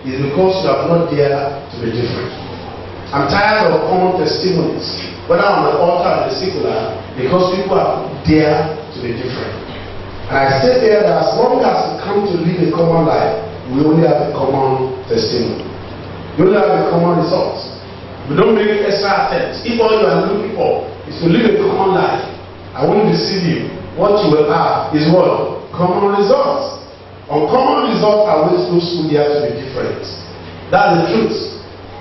is because you have not dared to be different. I'm tired of common testimonies, whether on the altar or the secular, because people have dared to be different. And I say there that as long as we come to live a common life, we only have a common testimony. We only have a common result. We don't make extra attempts. If all you are looking for is to live a common life, I won't deceive you. What you will have is what? Common results. Uncommon results are always those who dare to be different. That's the truth.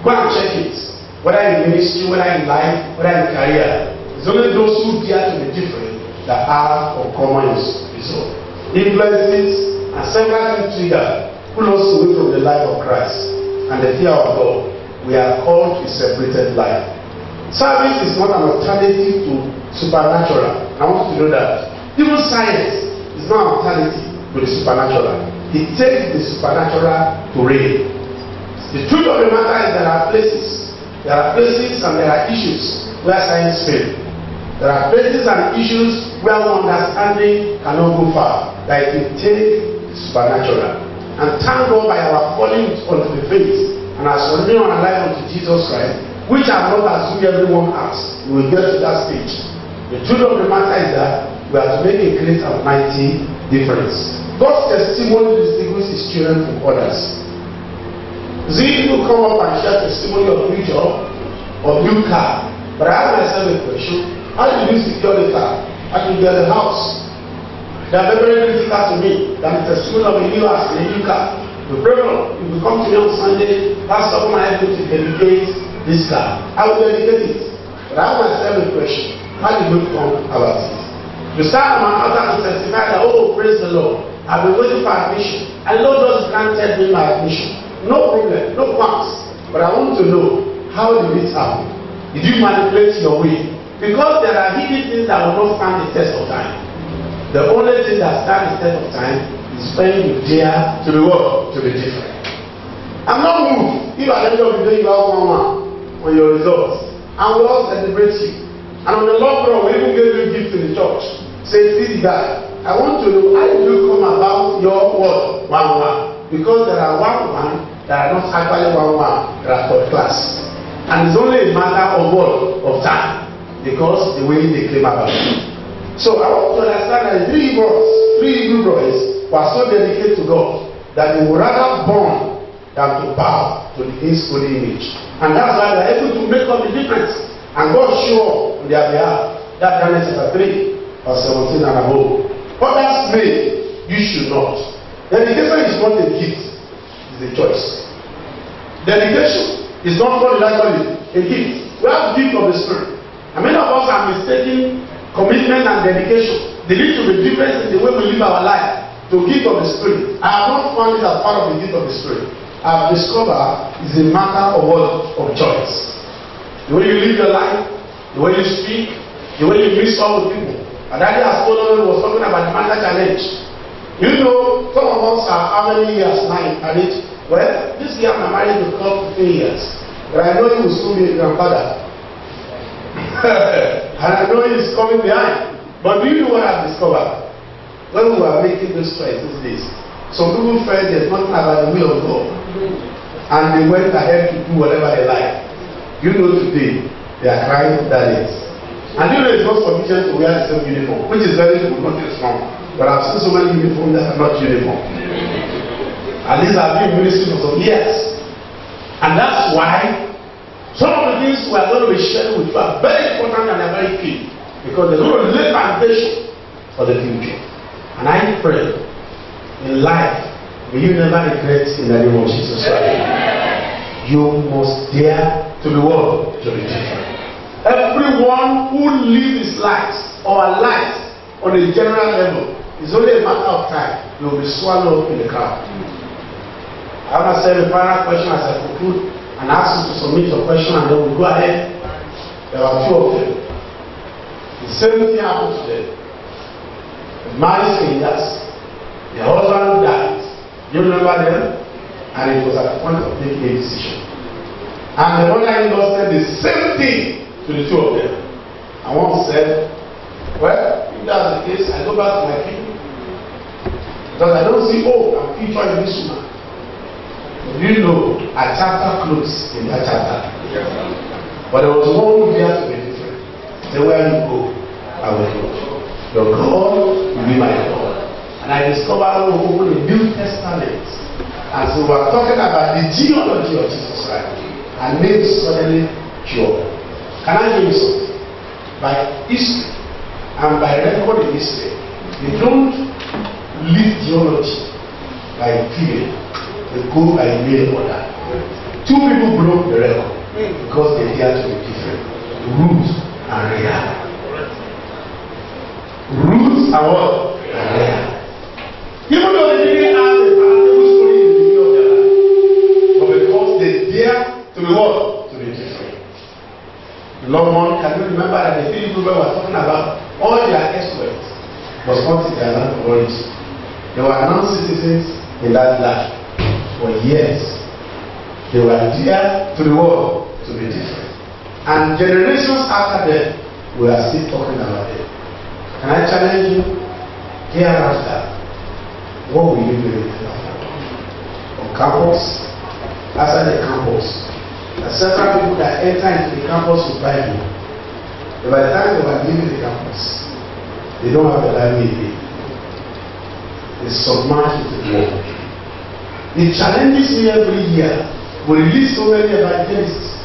Go and check it. Whether in ministry, whether in life, whether in career. It's only those who dare to be different that have uncommon results. Influences and several things trigger pull us away from the life of Christ and the fear of God. We are called to a separated life. Service is not an alternative to supernatural. I want you to know that. Even science is not an alternative to the supernatural. It takes the supernatural to reign. The truth of the matter is there are places and there are issues where science fails. There are places and issues where one understanding cannot go far. That it will take the supernatural. And thank God by our falling onto the faith and our surrendering our life unto Jesus Christ, which are not as we everyone has. We will get to that stage. The truth of the matter is that we have to make a great and mighty difference. God's testimony distinguishes his children from others. See, people come up and share testimony of new job or new car. But I ask myself a question: how do you secure the car? How do you get the house? They are very critical to me than the testimony of a new house and a new car. The problem, if you come to me on Sunday, Pastor, I have to dedicate this car. I will dedicate it. But I ask myself a question: how do you come about it? You start on my altar to testify that, oh, praise the Lord, I've been waiting for admission. And the Lord just granted me my admission. No problem, no qualms. But I want to know, how did it happen? Did you manipulate your way? Because there are hidden things that will not stand the test of time. The only thing that stands the test of time is when you dare to be what? To be different. I'm not moved if at the end of the day you have one on your results. And we all celebrate you. And on the long run, we even give you a gift to the church. Say, see the guy. I want to know, how did you come about your word, 1-1? Because there are 1-1 that are not actually 1-1, that are third class. And it's only a matter of what? Of time. Because the way they came about it. So I want to understand that three Hebrew boys were so dedicated to God that they would rather burn than to bow to his holy image. And that's why they are able to make up the difference. And God showed on their behalf. That's Daniel chapter 3, verse 17 and above. Others may, you should not. Dedication is not a gift, it's a choice. Dedication is not what you like a gift. We have the gift of the Spirit. And many of us are mistaking commitment and dedication. They need to be different in the way we live our life. To gift of the Spirit. I have not found it as part of the gift of the Spirit. I have discovered it's a matter of what? Of choice. The way you live your life, the way you speak, the way you mix up with people. And Daddy has told us, was talking about the Manda challenge. You know, some of us are how many years now in marriage? Well, this year I'm married to 12 to 15 years. But I know he will soon be a grandfather. And I know he's coming behind. But do you know what I've discovered? When we were making this choice these days, some people felt there's nothing about the will of God. And they went ahead to do whatever they like. You know today, they are crying that is. And you know it's not sufficient to wear the same uniform, which is very good, not just wrong. But I've seen so many uniforms that are not uniform. At least I've been in ministry for some years. And that's why some of the things we are going to be sharing with you are very important and are very key. Because they're going to lay foundation for the future. And I pray in life, may you never regret in the name of Jesus Christ. You must dare to be what? To be different. Everyone who lives his life or a life on a general level is only a matter of time. You will be swallowed up in the crowd. I want to say the final question as I conclude and ask you to submit your question and then we'll go ahead. There are two of them. The same thing happened to them. The married strangers, their husband died. You remember them? And it was at the point of making a decision. And the mother-in-law said the same thing to the two of them. And one said, well, if that's the case, I go back to my people. Because I don't see hope and future in this woman. You know, a chapter closed in that chapter. But there was one who had to be different. Say, where you go, I will go. Your God will be my God. And I discovered over the New Testament. And so we are talking about the genealogy of Jesus Christ. And name suddenly pure. Can I give you something? By history and by record in history, they don't lead genealogy by female. They go by male order. Two people broke the record because they dare to be different. Ruth and Rhea. Ruth and what? And Rhea. Even though they didn't have a palatable story in the beginning of their life, but because they dare to be what? To be different. Lord, can you remember that the three people were talking about all their exploits was not in their land of origin? They were non-citizens in that land. For years, they were there to the world to be different. And generations after them, we are still talking about it. Can I challenge you? Hereafter, what will you do on campus? Outside the campus, there are several people that enter into the campus with Bible. But by the time they were leaving the campus, they don't have the Bible again. They submerge into the world. It challenges me every year. We release so many evangelists,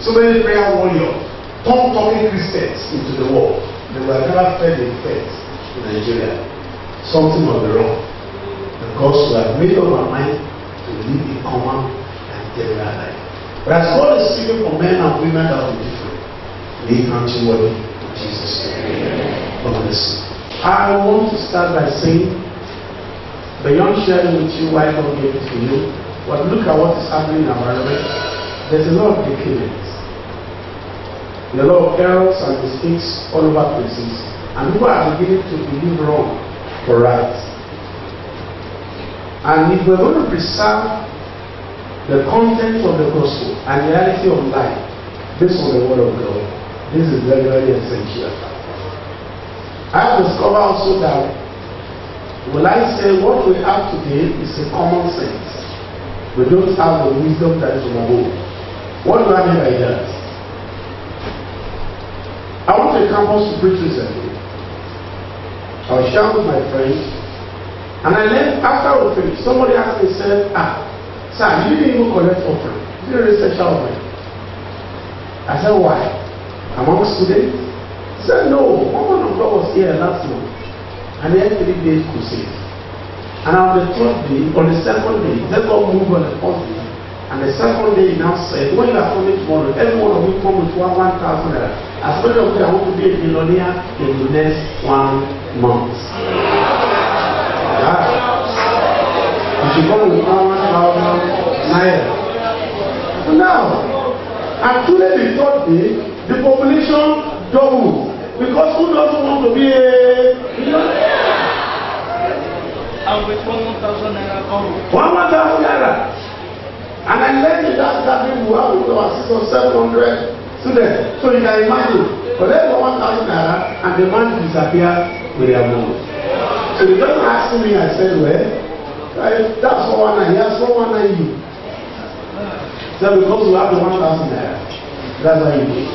so many prayer warriors, talking Christians into the world. They were never fed in faith in Nigeria. Something must be wrong. Because we have made up our mind to live in common and general life. But as God is speaking for men and women that will be different, we come to work in Jesus' name. I want to start by saying, beyond sharing with you why God gave it to you, but look at what is happening in our environment. There's a lot of decadence. There are a lot of errors and mistakes all over places. And people are beginning to believe wrong for right. And if we're going to preserve the content of the gospel and the reality of life based on the word of God, this is very, very essential. I have discovered also that when I say what we have today is a common sense, we don't have the wisdom that is on our own. What do I mean by that? I went to a campus to preach recently. I was sharing with my friends, and I left after we finished. Somebody asked me, said, sir, you didn't even collect offering. You didn't research offering. I said, why? Among students? He said, no. One man of God was here last month. And they had 3 days crusade. And on the 3rd day, on the 2nd day, let God move on the 4th day. And the 2nd day, he now said, when you are coming tomorrow, every one of you come with 1,000 naira. As many of you I want to be a millionaire in the next 1 month. You should come with 1,000 naira. So now, actually the 3rd day, the population doubled. Because who doesn't want to be a millionaire? And with 1,000 naira come. 1,000 naira. And I learned in that gathering we have over 600 or 700 students. So you can imagine, collect 1,000 naira and the man disappear with their money. So he just asked me, I said, well, that's 419, he has 419 you. So because you have the 1,000 naira, that's how you do it.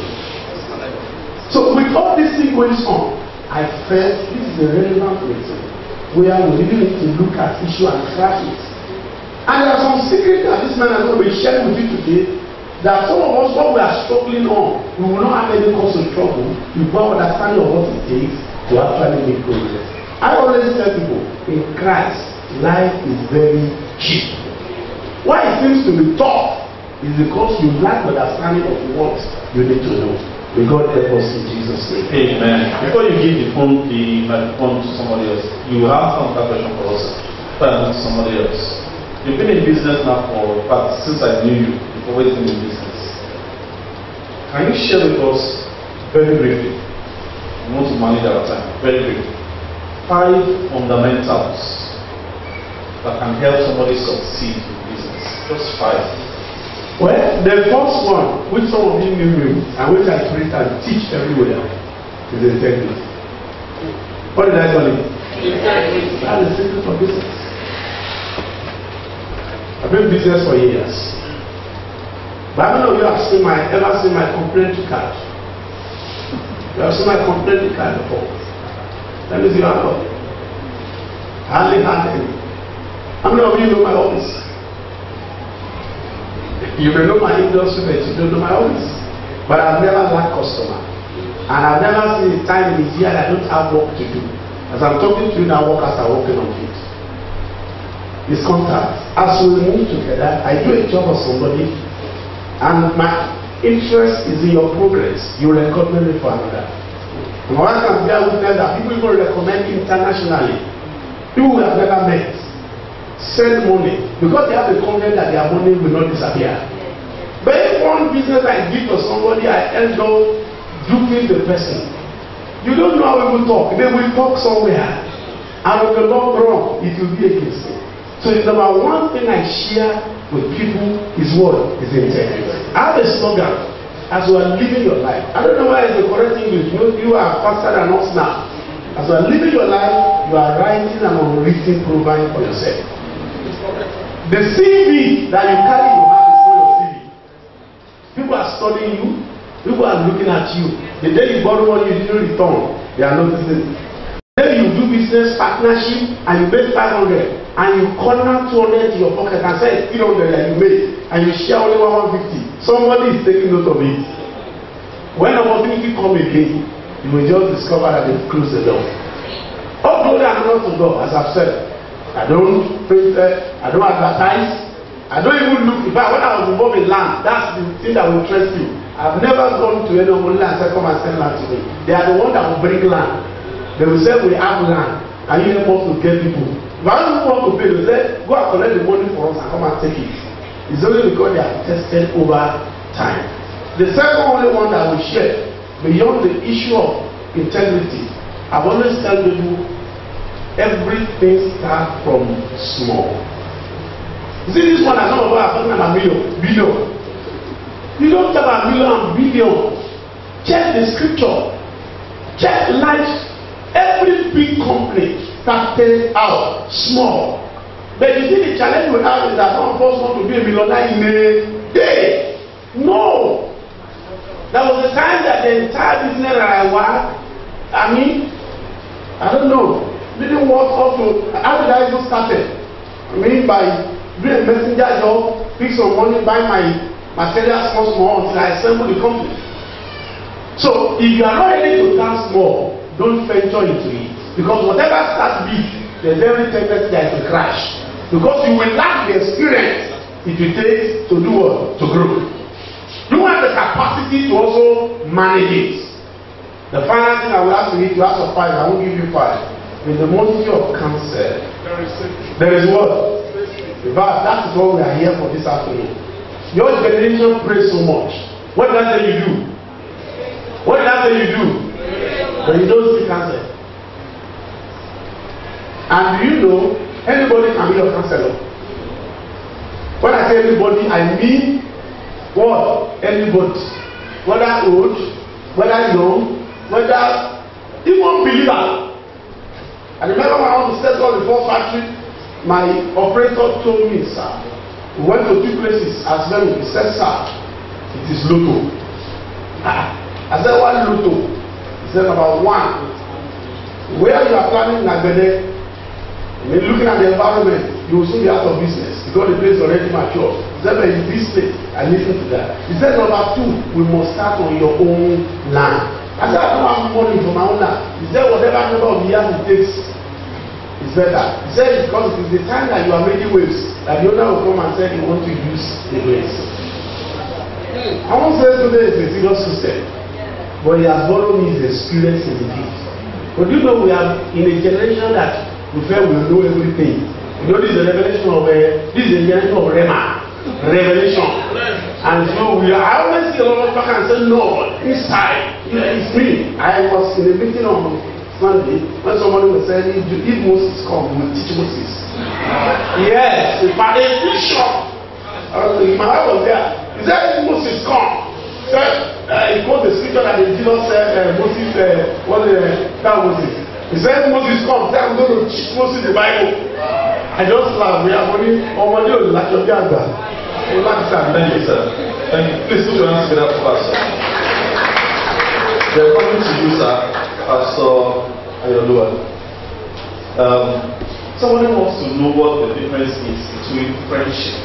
So with all this thing going on, I felt this is a relevant lesson where we really need to look at issue and crack it. And there are some secrets that this man has going to be sharing with you today that some of us, what we are struggling on, we will not have any cause of trouble if we have understanding of what it takes to actually make progress. I always tell people, in Christ, life is very cheap. Why it seems to be tough is because you lack understanding of what you need to know. May God help us in Jesus' name. Amen. Before you give the microphone to somebody else, you have some question for us. To somebody else. You've been in business now for, since I knew you, you've always been in business. Can you share with us very briefly? We want to manage our time. Very briefly. 5 fundamentals that can help somebody succeed in business. Just 5. Well, the first one, which some of you knew and which I preach and teach everywhere, is integrity. What did I call it? Integrity. That's the secret of business. I've been in business for years. But how many of you have ever seen my complaint card? You have seen my complaint card before. Let me see your hand up. Hardly had any. How many of you know my office? You may know my industry, but you don't know my office. But I've never lacked customer. And I've never seen a time in a year that I don't have work to do. As I'm talking to you now, workers are working on it. It's contact. As we move together, I do a job for somebody, and my interest is in your progress. You recommend me for another. And what I can bear witness that people even recommend internationally. People we have never met send money because they have a confidence that their money will not disappear. But if one business I give to somebody, I end up duping the person. You don't know how people talk. They will talk somewhere, and in the long run, it will be against me. So the number one thing I share with people is what? Is integrity. I have a slogan as you are living your life. I don't know why it's the correct English. You are faster than us now. As you are living your life, you are writing an unwritten program for yourself. The CV that you carry in your hand is not your CV. People are studying you. People are looking at you. The day you borrow money, you didn't return. They are noticing. Then you do business partnership and you make 500 and you corner 200 in your pocket and say 300 that you made and you share only 150. Somebody is taking note of it. When opportunity come again, you will just discover that they've closed the door. All glory and honor to God, as I've said. I don't print, I don't advertise. I don't even look. In fact, when I was involved in land, that's the thing that will interest you. I've never gone to any of land and said, come and sell land to me. They are the ones that will bring land. They will say, we have land, and you help us to get people. If I don't want to pay, they will say, go and collect the money for us and come and take it. It's only because they are tested over time. The second only one that we share, beyond the issue of integrity, I've always told people, everything starts from small. You see this one, as some of us are talking about billion. You don't talk about million and billion. Check the scripture. Check life. Every big company started out small. But you see the challenge we have is that some of us want to be a millionaire in a day. No. There was a time that the entire business that I worked, I don't know, didn't work up to, how did I even start it? By doing a messenger job, pick some money, buy my materials small until I assemble the company. So if you are not ready to start small, don't venture into it. Because whatever starts big, there's every tendency that it will crash. Because you will lack the experience it will take to do what? To grow. You have the capacity to also manage it. The final thing I will ask you, if you ask for 5, I won't give you 5. With the multitude of counsel, there is what? In fact, that is what we are here for this afternoon. Your generation prays so much. What did I say you do? What did I say you do? But you don't see cancer. And do you know anybody can be your counselor? When I say anybody, I mean what? Anybody. Whether old, whether young, whether even believer. I remember when I was to set up the first factory, my operator told me, sir, we went to 2 places as well. He said, sir, it is Lotto. I said, what Lotto? He said, number 1, where you are planning Nagbede, looking at the environment, you will soon be out of business because the place is already mature. He said, but in this place, I listen to that. He said, number 2, we must start on your own land. I said, I don't have money for my own land. He said, whatever number of years it takes, it's better. He said, because it is the time that you are making waves, that the owner will come and say, you want to use the waves. I won't say today is a serious system, but he has borrowed me his experience in the gift. But you know, we are in a generation that we feel we know everything. You know, this is a revelation of this is a generation of revelation. And so I always see a lot of talk and say, no, inside, it's me. I was in a meeting on Sunday when somebody was saying, if Moses comes, we will teach Moses. Yes, but a bishop, my wife was there. He said, if Moses comes, he quote the scripture that Jesus said, Moses, that Moses. He said, Moses comes, I'm going to teach Moses the Bible. I just laugh. We are only like your Dada. Thank you, sir. Thank you. Please put your hands together for us, sir. We are coming to you, sir, Pastor Oluwa. Somebody wants to know what the difference is between friendship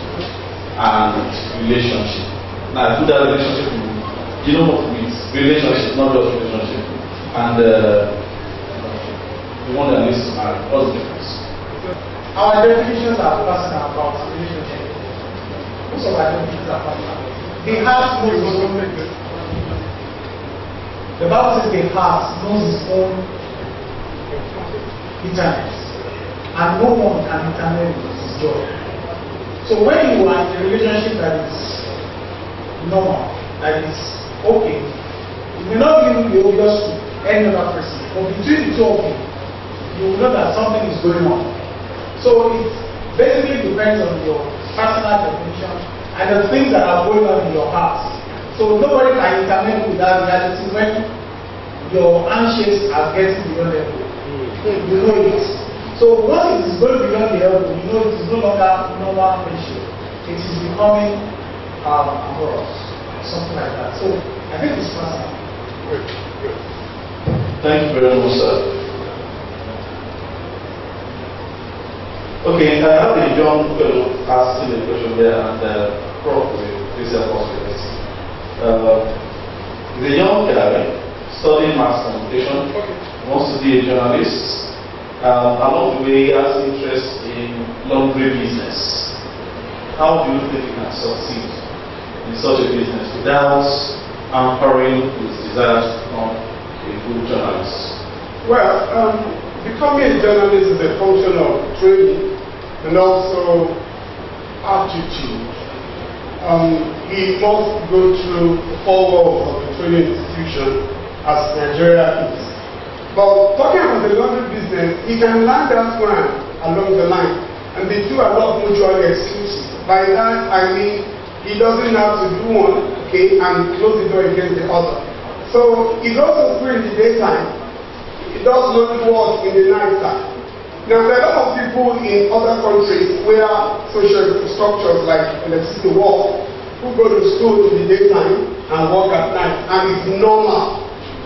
and relationship. Now, I put that relationship in, you know what it means? Relationship, not just relationship. And the one that needs to marry. What's the difference? Our definitions are personal about relationship. Most of our definitions are personal. The heart knows its own. The Bible says the heart knows its own bitterness, and no one can determine his joy. So when you are in a relationship that is normal, that is okay, it may not even be obvious to any other person, but between the two of you, you will know that something is going on. So it basically depends on your personal definition and the things that are going on in your heart. So nobody can intervene with that reality when your handshakes are getting beyond the elbow. You know it. So once it is going beyond the elbow, you know it is no longer normal friendship. It is becoming amorous, something like that. So I think it's personal. Good. Thank you very much, sir. Okay, I have a young fellow asking a question there, and probably this is a possibility. He's a young guy studying mass communication, wants to be a journalist. Along the way, he has interest in laundry business. How do you think he can succeed in such a business without hampering his desire to become a good journalist? Well, becoming a journalist is a function of training and also aptitude. He must go through the 4 walls of the training institution as Nigeria is. But talking about the laundry business, he can learn that one along the line, and the two are not mutually exclusive. By that I mean he doesn't have to do one, okay, and close the door against the other. So he goes to school in the daytime. It does not work in the night time. Now, there are a lot of people in other countries where social structures like electricity work, who go to school in the daytime and work at night, and it's normal.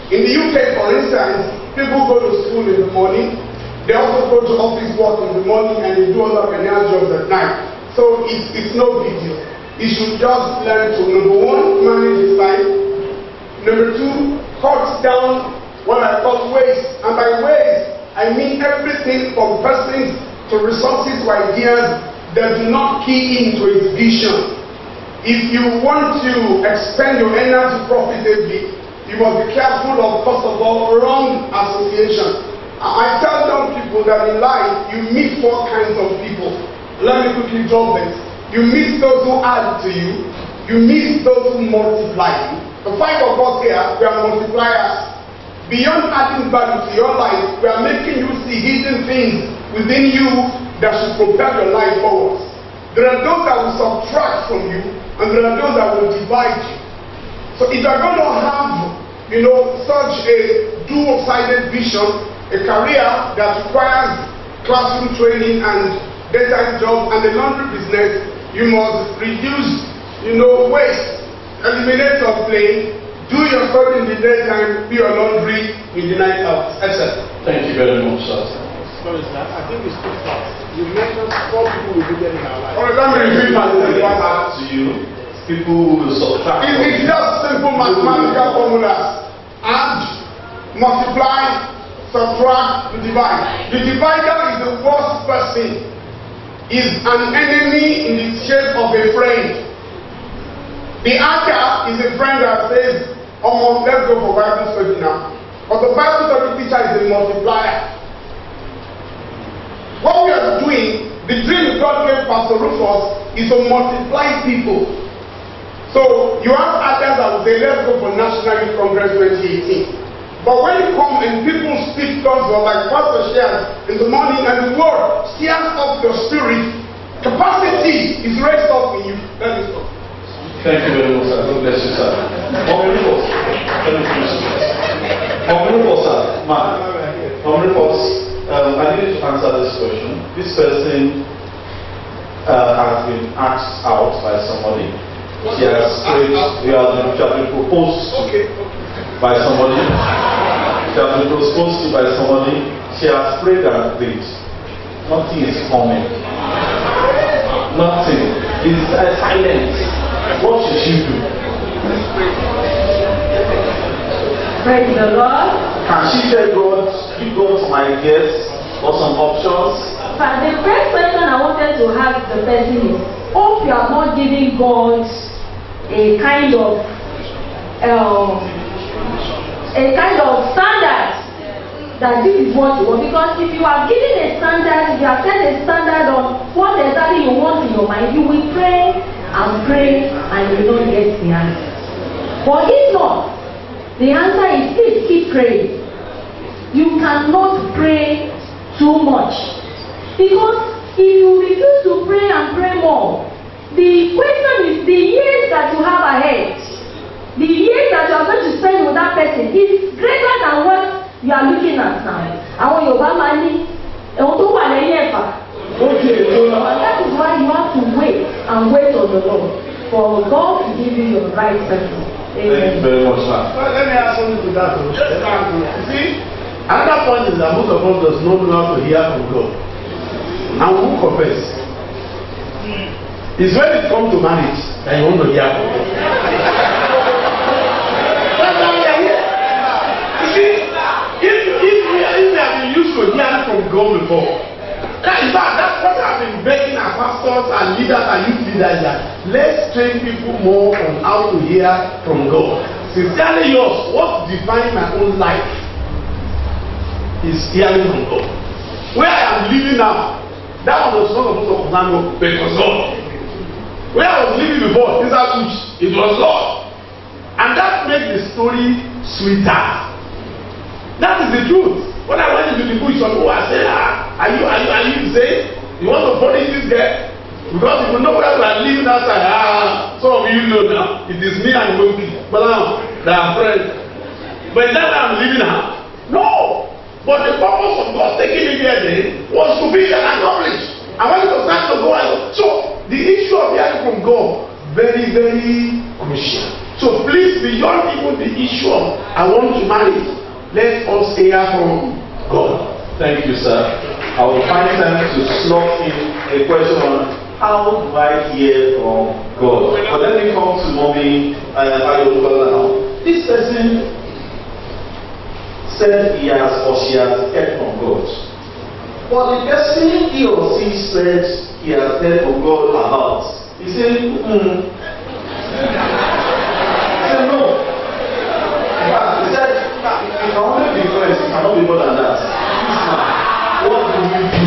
In the UK, for instance, people go to school in the morning, they also go to office work in the morning, and they do other financial jobs at night. So it's no big deal. You should just learn to, number one, manage his time. Number two, cut down what I call waste. And by waste, I mean everything from persons to resources to ideas that do not key into its vision. If you want to expend your energy profitably, you must be careful of, first of all, wrong association. I tell young people that in life, you meet 4 kinds of people. Let me quickly drop this. You meet those who add to you. You meet those who multiply you. The 5 of us here, we are multipliers. Beyond adding value to your life, we are making you see hidden things within you that should propel your life forward. There are those that will subtract from you, and there are those that will divide you. So if you are going to have, such a dual-sided vision, a career that requires classroom training and daytime job and the laundry business, you must reduce, waste, eliminate your play, do your study in the daytime, do your laundry in the night hours, etc. Thank you very much, sir. Sorry, sir. I think it's too fast. You mentioned 4 people will be getting in our life. Let me repeat myself. To you, people who will subtract. It's just simple mathematical formulas. Add, multiply, subtract, divide. The divider is the worst person. Is an enemy in the shape of a friend. The adder is a friend that says, let's go for Bible study now. But the Bible study teacher is a multiplier. What we are doing, the dream God gave Pastor Rufus is to multiply people. So you have others that will say, let's go for National Youth Congress 2018. But when you come and people speak gospel like Pastor shares in the morning, and the word stirs up your spirit, capacity is raised up in you. That is all. Thank you very much, sir. God bless you, sir. Rufus, sir. Man, Rufus, I need to answer this question. This person asked out by somebody. She has prayed, she has been proposed to by somebody. She has been proposed to by somebody. She has prayed and prayed. Nothing is coming. Nothing. It is silent. What should she do? Praise the Lord. Can she tell God, give God some ideas or some options? But the first question I wanted to ask the person is, hope you are not giving God a kind of standard that this is what you want. Because if you are giving a standard, if you have set a standard on what exactly you want in your mind, you will pray and pray and you don't get the answer. But if not, the answer is please keep praying. You cannot pray too much. Because if you refuse to pray and pray more, the question is the years that you have ahead, the years that you are going to spend with that person is greater than what you are looking at now. Àwọn Yorùbá máa ní ohun tó wà lẹ́yìn ẹ̀fà. That is why you have to wait and wait on the Lord for God to give you your right person. Thank you very much, sir. Well, let me add something to that. You see, another point is that most of us does not know how to hear from God. And we will confess. It's when it comes to marriage that you want to hear from God. That's why we are here. You see, if we have been used to hearing from God before, that's what I've been begging our pastors and leaders and youth leaders that let's train people more on how to hear from God. Sincerely yours, what defines my own life is hearing from God. Where I am living now, that was not supposed to concern God, because God. Where I was living before, it was God. And that makes the story sweeter. That is the truth. When I went into the bush, some people I said, are you saying you want to punish this guy? Because if you know where we are living outside, some of you know now, it is me and Monkey. But now, they are friends. But now I'm living now. No! But the purpose of God taking me there then was to be accomplished. I want to start to go on. So, the issue of hearing from God, very, very crucial. So, please, beyond even the issue of I want to marry, let us hear from God. Thank you, sir. I will find time to slot in a question on how do I hear from God. But let me come to Mommy Oluwa now. This person said he has or she has heard from God. But the person he or she said he has heard from God about, he said, He said no. He said, it can only be friends, it cannot be more than that. What do you do?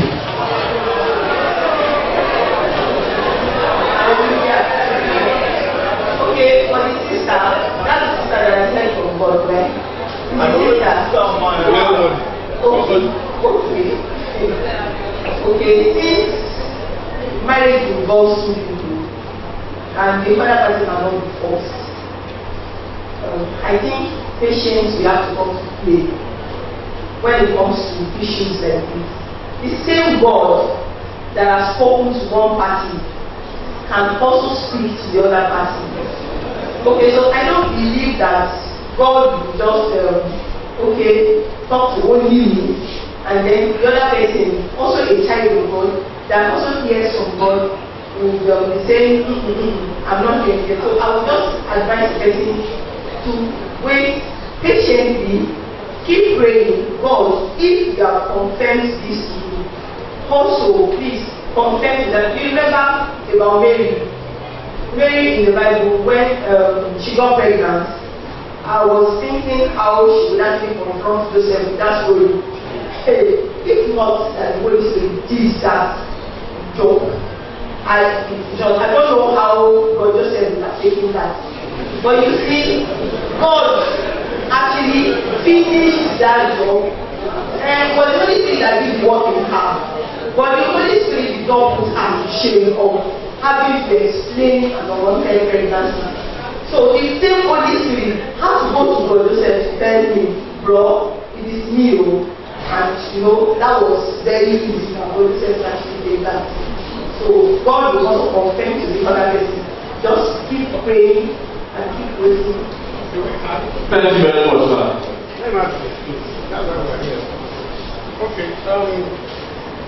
Okay, for the sister, that sister that I heard from God, right? Okay, since marriage involves two people and the other person are not forced, I think patience we have to come to play when it comes to issues like this. The same God that has spoken to one party can also speak to the other party. Okay, so I don't believe that God will just talk to only me, and then the other person, also a child of God, that also hears from God, will be saying, I'm not doing it. So I will just advise the person to wait patiently, keep praying. God, if you have confirmed this to you, also please confirm that. You remember about Mary? Mary in the Bible, when she got pregnant, I was thinking how she would actually confront Joseph with that story. Hey, if not that the Holy Spirit did that job, I don't know how God Joseph would have taken that. But you see, God actually finished that job, and was the Holy Spirit that did work in her. But the Holy Spirit did not put her to shame of having to explain an unwanted pregnancy. So the same Holy Spirit has to go to God Joseph to tell him, bro, it is me, and that was very easy for God Joseph to actually take that. So God will also confirm to the other person. Just keep praying and keep waiting. Thank you very much, man. Okay.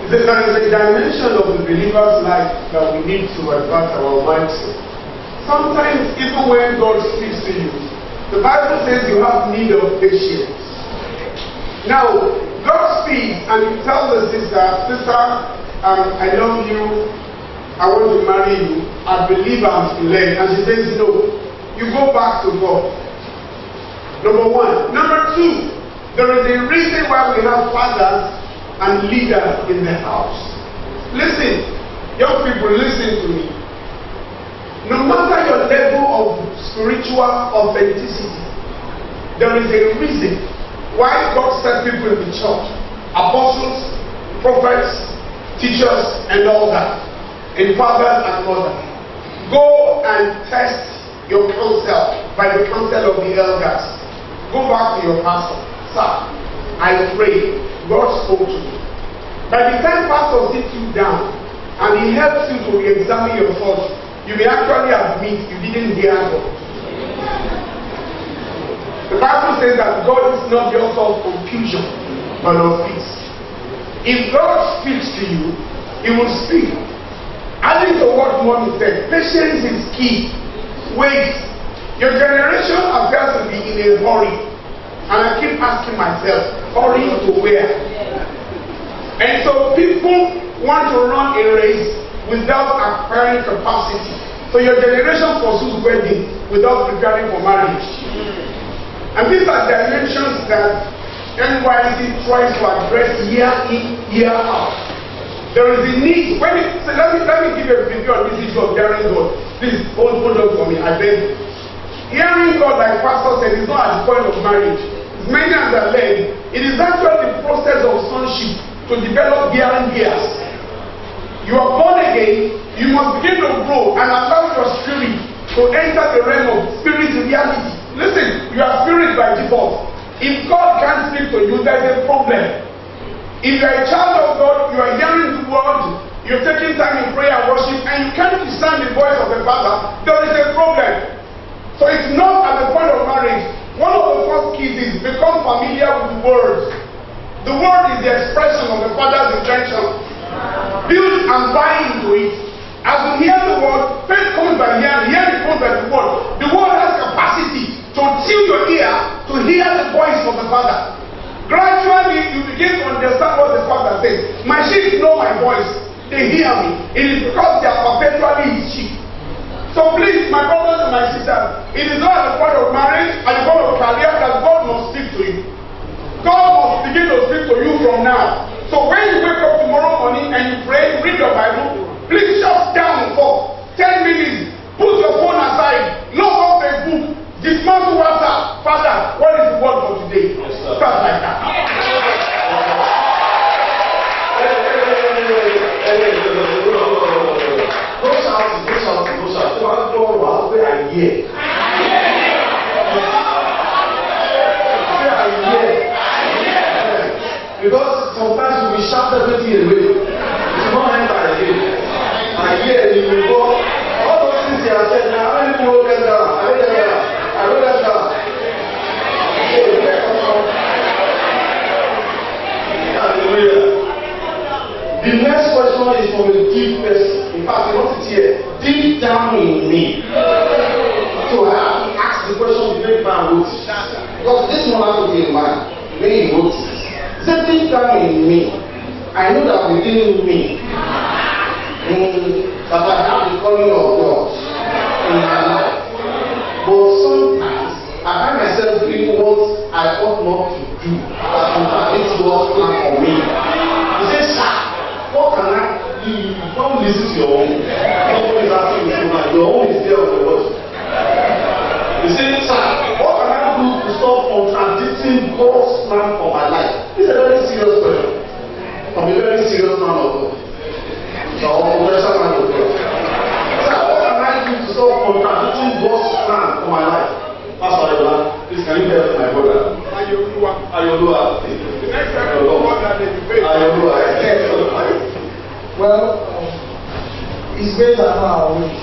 There is a dimension of the believer's life that we need to advance our mindset. Sometimes, even when God speaks to you, the Bible says you have need of patience. Now, God speaks and you tell the sister, I love you, I want to marry you, I believe I'm led. And she says, no, you go back to God. Number one. Number two, there is a reason why we have fathers and leaders in the house. Listen, young people, listen to me. No matter your level of spiritual authenticity, there is a reason why God set people in the church. Apostles, prophets, teachers, and all that. And fathers and mothers. Go and test your counsel by the counsel of the elders. Go back to your pastor. Sir, I pray. God spoke to me. By the time pastor sits you down and he helps you to re-examine your thoughts, you may actually admit you didn't hear God. The Bible says that God is not the author of confusion, but of peace. If God speaks to you, He will speak. Adding to what Mommy said, patience is key. Wait. Your generation appears to be in a hurry. And I keep asking myself, hurrying to where? And so people want to run a race without acquiring capacity. So your generation pursues wedding without preparing for marriage. And these are dimensions that NYC tries to address year in, year out. There is a need. Let me give you a video on this issue of hearing God. Please hold on for me, I beg you. Hearing God, like Pastor said, is not at the point of marriage. As many as are led, it is actually the process of sonship to develop hearing ears. You are born again, you must begin to grow and allow your spirit to enter the realm of spirit reality. Listen, you are spirit by default. If God can't speak to you, there is a problem. If you are a child of God, you are hearing the word, you're taking time in prayer and worship, and you can't discern the voice of the Father, there is a problem. So it's not at the point of marriage. One of the first keys is become familiar with the word. The word is the expression of the Father's intention. Build and buy into it. As you hear the word, faith comes by hearing, hearing comes by the word. The word has capacity to tune your ear to hear the voice of the Father. Gradually, you begin to understand what the Father says. My sheep know my voice. They hear me. It is because they are perpetually his sheep. So please, my brothers and my sisters, it is not at the point of marriage, at the point of career, that God must speak to you. God must begin to speak to you from now. So when you wake up tomorrow morning and you pray, read your Bible, please shut down for 10 minutes. Put your phone aside. Log off Facebook. Dismantle WhatsApp. Father, what is the word for today? Start like that. Because sometimes we shout everything away. It's not enter again. I hear you will go. All those things you have said now, I don't know them down. I wrote them down. Hallelujah. The next question is from a deep person. In fact, I want it here. Deep down in me. So I have to ask the question the great man wrote. Because this one has to be in mind. When he wrote it. Deep down in me. I know that within me that I have the calling of God in my life. But sometimes I find myself doing what I ought not to do that contradicts God's plan for me. He says, sir, what can I do? Don't listen to your own. Nobody is asking you to your own is there on the word. He says, sir, what can I do to stop contradicting God's plan for my life? This is a very serious question. From a very serious man of God. So, professional man of God. Sir, what can I do to stop contradicting God's plan for my life? Pastor Ayola, please can you help my brother? Oluwa. The next time you go that they debate. Well, His ways are not our ways.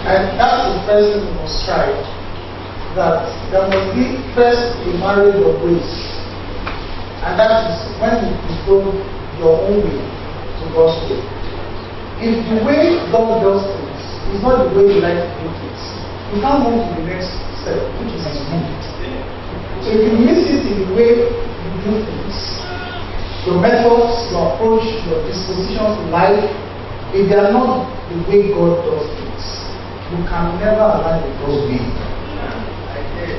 And that's the first thing we must strive. That there must be first a marriage of ways. And that is when you control your own way to God's way. If the way God does things is not the way you like to do things, you can't move to the next step, which is His will. So if you miss it in the way you do things, your methods, your approach, your disposition to life, if they are not the way God does things, you can never align with God's will.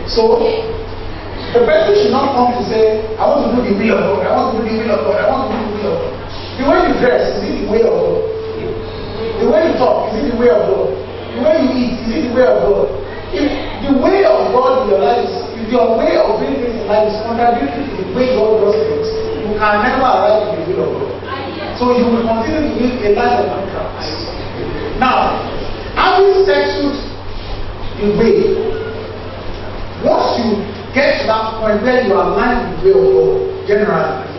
So, the person should not come to say, I want to do the will of God, I want to do the will of God, I want to do the will of God. The way you dress, is it the way of God? The way you talk, is it the way of God? The way you eat, is it the way of God? If the way of God in your life is, if your way of doing things in life is contradictory to the way God does things, you can never arrive in the will of God. So you will continue to live a life of contracts. Now, having settled the way, once you get to that point where you align with the way of God, generally,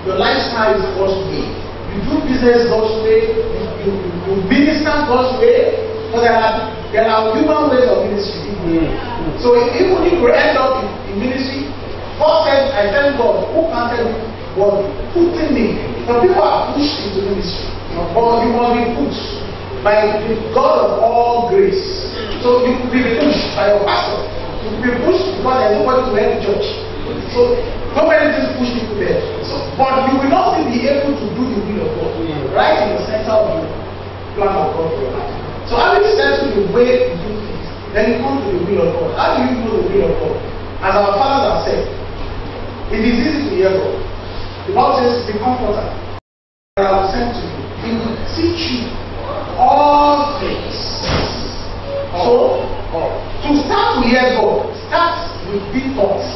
your lifestyle is God's way. You do business God's way, you minister God's way, because there are human ways of ministry. So even if you end up in ministry, God said, I tell God, who planted God? Who put me? Some people are pushed into ministry, but you must be pushed by the God of all grace. So you could be pushed by your pastor. You could be pushed because there's nobody to help the church. So nobody just push people there. So, but you will not still be able to do the will of God, right in the center of the plan of God for your life. So having settled the way to do things, then you come to the will of God. How do you know the will of God? As our fathers have said, it is easy to hear God. The Bible says, be comforted. I will send to you. He will teach you all things. So, to start to hear God, start with big thoughts.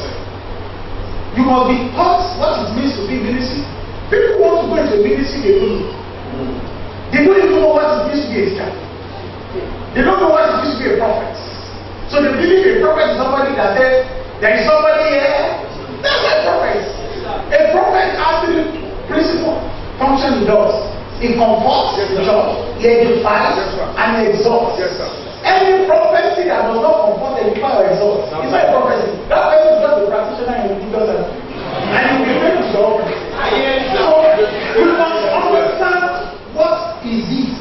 You must be taught what it means to be ministry. People want to go into ministry, they don't know. They don't even know what it means to be a star. They don't know what it means to be a prophet. So they believe a prophet is somebody that says, there is somebody here. That's not a prophet. A prophet has the principle function he does. He comforts the church, he edifies, and he exalts. Any prophecy that does not comfort, edify, or exalt, it's not a prophecy. That person is just a practitioner in religious and you will be able to solve it. So you must understand what is it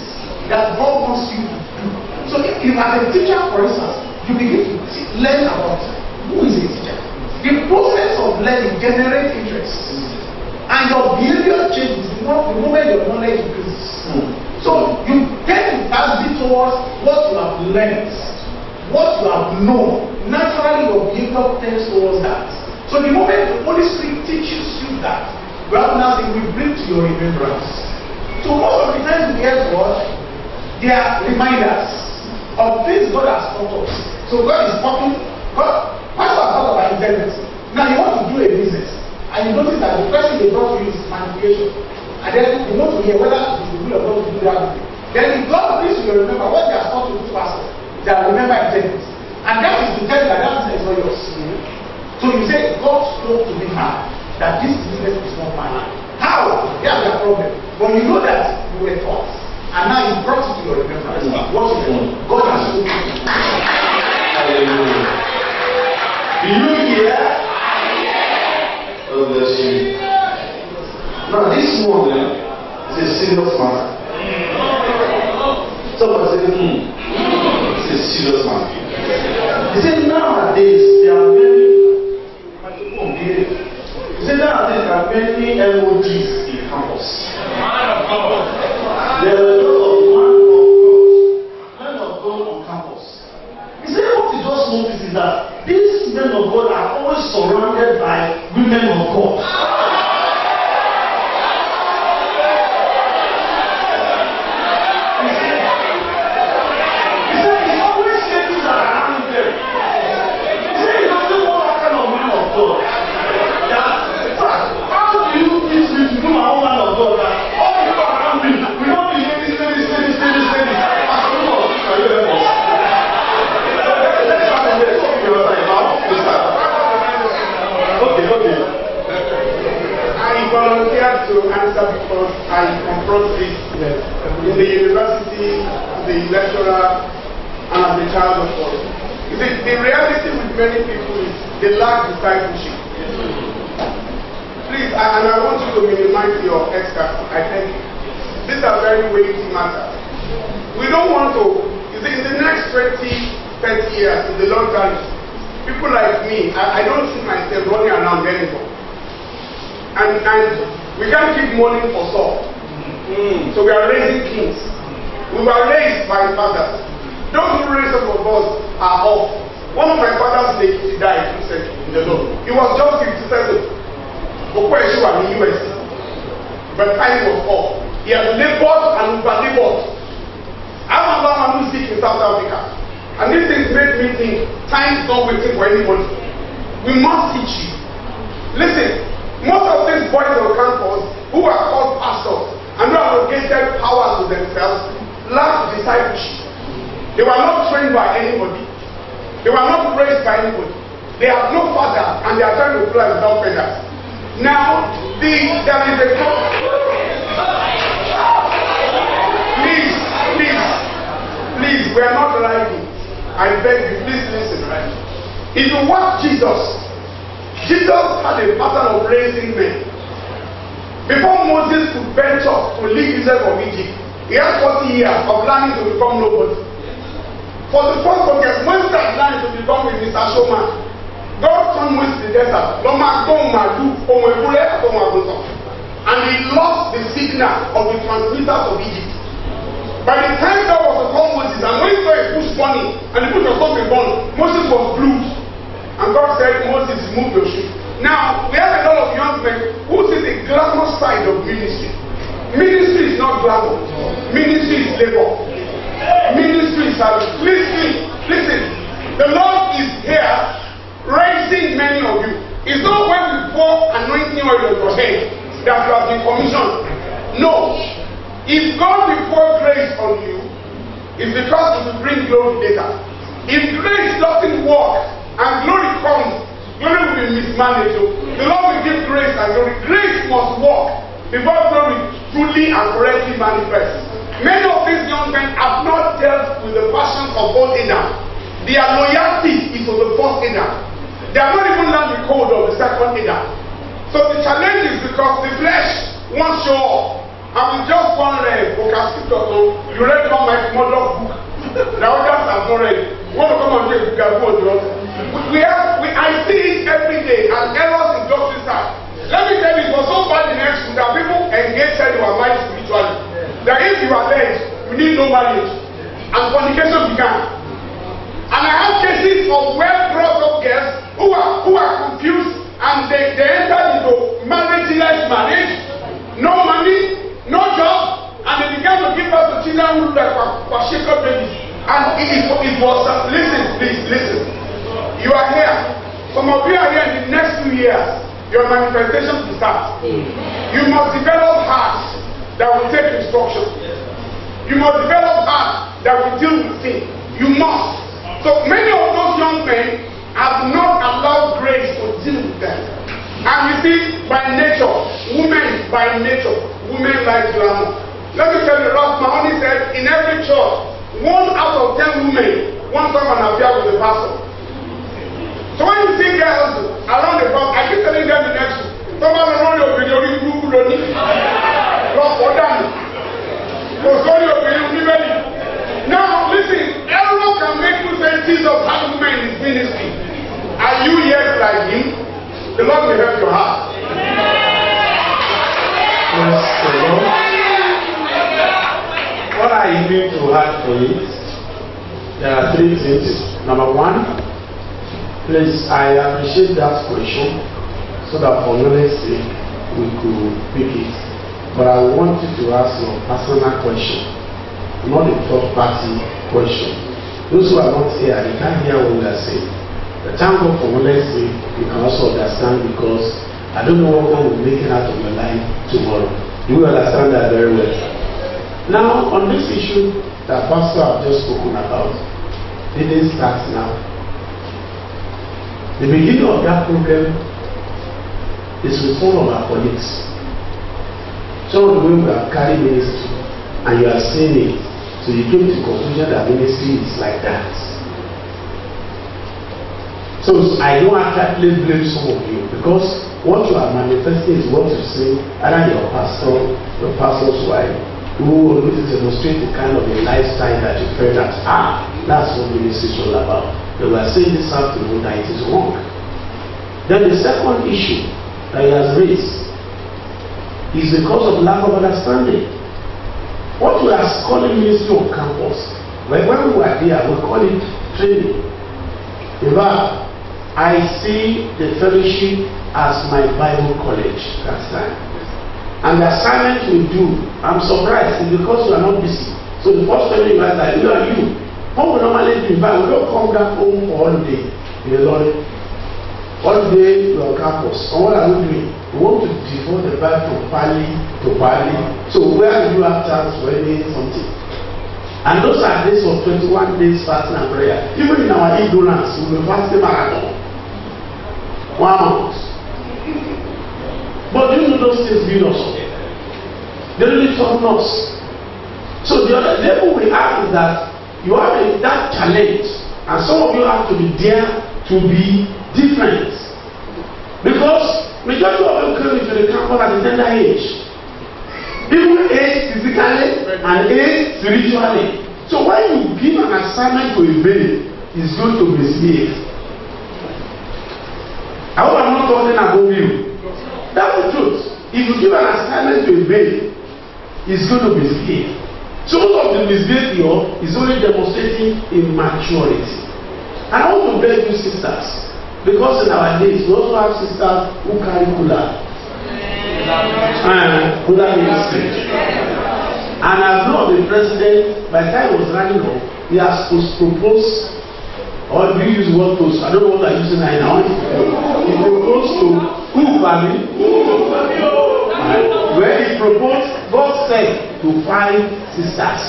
that God wants you to do. So if as a teacher, for instance, you begin to learn about who is a teacher. The process of learning generates interest. And your behavior changes the moment your knowledge increases. So you tend to gravitate towards what you have learned, what you have known. Naturally, your behavior tends towards that. So the moment the Holy Spirit teaches you that, God now will bring to your remembrance. So most of the time we hear God, they are reminders of things God has taught us. So God is talking. God, Pastor has talked about integrity. Now you want to do a business, and you notice that the person they brought to you is manipulation. And then you want to hear whether it is the will of God to do that. Then if God brings you remember what they are taught to do pastor, they are remember integrity. And that is to tell you that that business is not yours. So you say, God spoke to me now that this business is not mine. How? That's the problem. But you know that you were taught. And now you brought it to your remembrance. What is it? God has spoken to you. Hallelujah. Do you hear? God bless you. Now this one is a serious matter. Somebody say, it's a serious matter. He said nowadays there are many. He said nowadays there are many emojis in campus. There are a lot of men of God on campus. He said what he just noticed is that these men of God are always surrounded by women of God. To answer because I confront this Yes. In the university, the lecturer, and as a child of God. You see, the reality with many people is they lack discipleship. Please, and I want you to minimize your experts. I thank you. These are very weighty matters. We don't want to, you see, in the next 20, 30 years, in the long term, people like me, I don't see myself running around anymore. And we can't keep mourning for Saul. So we are raising kings. We were raised by fathers. Those who raised up of us are off. One of my fathers, he died recently in the Lord. He was just 57. Before he was in the US. But time was off. He has labored and over-labored. I remember when I was sick in South Africa. And this thing made me think, time is not waiting for anybody. We must teach you. Listen, most of these boys on campus who are called pastors and who have located power to themselves lack discipleship. They were not trained by anybody. They were not raised by anybody. They have no father and they are trying to fly without feathers. Now, there is a please, we are not lying. I beg you, please listen, right? If you watch Jesus had a pattern of raising men. Before Moses could venture to lead Israel from Egypt, he had 40 years of learning to become nobody. For the first focus, Moses had learned to become a Mr. Showman. God turned Moses to the desert. And he lost the signal of the transmitters of Egypt. By the time God was to call Moses, and when he saw a bush burning, and the bush was not been born, Moses was glued. And God said, Moses, remove your shoe. Now, we have a lot of young men who see the glamorous side of ministry. Ministry is not glamour. Ministry is labor. Ministry is service. Listen. The Lord is here raising many of you. It's not when we pour anointing oil on your head that you have been commissioned. No. If God will pour grace on you, it's because it will bring glory later. If grace doesn't work and glory comes, glory will be mismanaged. The Lord will give grace and glory. Grace must work before glory truly and correctly manifests. Many of these young men have not dealt with the passions of old Adam. Their loyalty is to the first Adam. They have not even learned the code of the second Adam. So the challenge is because the flesh won't show up. And we just want to you read from my mother's book. The others have not read. We want to come and read the book. I see it every day, and errors in doctrine start. Let me tell you, it was so bad in next school that people engage in our mind spiritually. That if you are led, you need no marriage. And fornication began. And I have cases of well-brought up girls who are confused and they entered into marriage-less marriage, no money, no job, and they began to give birth to children who look like shaken babies. And it was listen. You are here. Some of you are here in the next 2 years. Your manifestation will start. You must develop hearts that will take instruction. You must develop hearts that will deal with sin. You must. So many of those young men have not allowed grace to deal with them. And you see, by nature, women like glamour. Let me tell you, Ralph Mahoney said, in every church, 1 out of 10 women want to have an affair with the pastor. So when you see girls around the block, I keep telling them the next one. Someone around your video, you do don't Now listen, everyone can make you say Jesus had women in his ministry. Are you yet like him? The Lord will help your heart. Yes, the Lord. What I need to add to it, there are 3 things. Number 1, please, I appreciate that question so that for knowledge sake we could pick it. But I want you to ask your personal question, not a third party question. Those who are not here, they can't hear what we are saying. The time for knowledge sake, you can also understand, because I don't know what God will make it out of your life tomorrow. You will understand that very well. Now, on this issue that Pastor have just spoken about, it didn't start now. The beginning of that problem is with some of our colleagues. Some of the way we have carried ministry, and you are seeing it. So you came to the conclusion that ministry is like that. So I don't actually blame some of you, because what you are manifesting is what you see, either your pastor's wife, who always demonstrate the kind of a lifestyle that you feel that, that's what ministry is all about. They were saying this afternoon that it is wrong. Then the second issue that he has raised is because of lack of understanding. What we are calling ministry on campus, when we were there, we call it training. In fact, I see the fellowship as my Bible college that time. And the assignment we do, I'm surprised, is because you are not busy. So the first time you guys are, who are you? What we normally do, we don't come back home for holiday in the Lord. Holiday on campus. And what are we doing? We want to devote the Bible from Pali to Pali. So where do you have chance for any something? And those are days of 21 days fasting and prayer. Even in our ignorance, we will fast marathon. 1 month. But do you know those things build us up? They really turn us. So the other level we have is that you have that challenge, and some of you have to be there to be different. Because majority of them came into the campus at a tender age. Even age physically and age spiritually. So when you give an assignment to a baby, it's going to misbehave. I hope I'm not talking about you. That's the truth. If you give an assignment to a baby, it's going to misbehave. So most of the misbehavior is only demonstrating immaturity. And I want to beg you sisters, because in our days we also have sisters who carry cooler. Cooler ministry. And I've known the president, by the time he was running up, he has proposed, or we use word post, I don't know what I'm using right now. He proposed to who, family? Where he proposed, God said, to 5 sisters.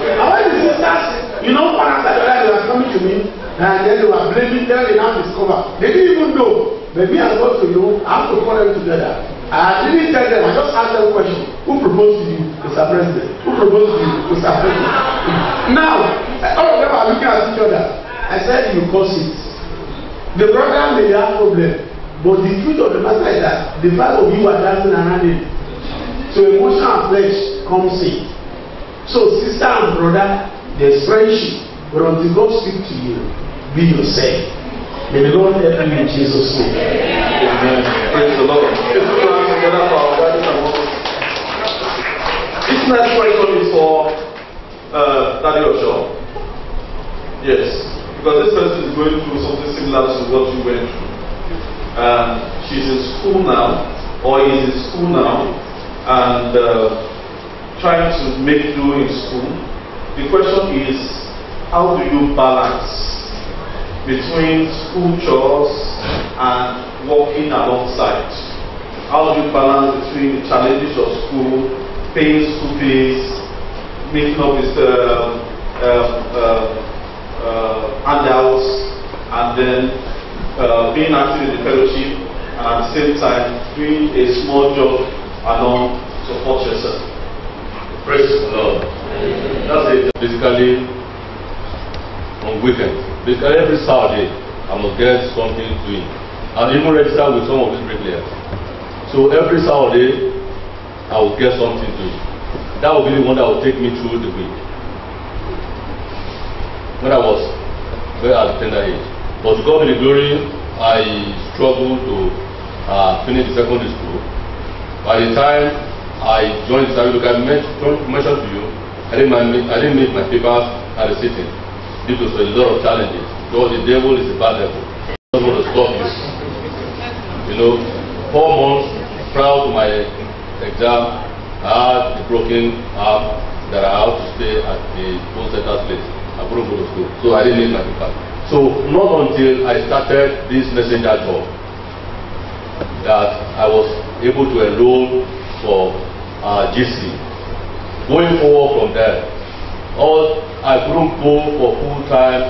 And when the sisters, you know, one after the other, they were coming to me, and then they were blaming them, they now discover. They didn't even know. But me and God to know, I have to call them together. I didn't tell them, I just asked them a question. Who proposed to you, Mr. President? Who proposed to you, Mr. President? Now, all of them are looking at each other. I said, you cause it. The program may have problem, but the truth of the matter is that the 5 of you are dancing around it. So emotion and flesh comes in. So sister and brother, there's friendship. But until God speak to you, be yourself. May the Lord help you in Jesus' name. Amen. Praise the Lord. This next question is for Daddy Osho. Yes, because this person is going through something similar to what you went through. She's in school now, or is in school now, and trying to make do in school. The question is, how do you balance between school chores and working alongside? How do you balance between the challenges of school, paying school fees, meeting up with handouts, and then being active in the fellowship, and at the same time doing a small job along to support yourself? Praise the Lord. That's it. Basically, on weekends, basically every Saturday, I must get something doing. And even register with some of these bricklayers. So every Saturday, I will get something doing. That will be the one that will take me through the week. When I was very at the tender age. But to God be the glory, I struggled to finish the secondary school. By the time I joined the service, I mentioned to you, I didn't make my papers at the sitting due to a lot of challenges. Because the devil is a bad devil. He doesn't want to stop you. You know, 4 months prior to my exam, I had a broken arm that I had to stay at the post-secondary place. I couldn't go to school, so I didn't make my papers. So not until I started this messenger job that I was able to enroll for GC. Going forward from there, I couldn't go for full-time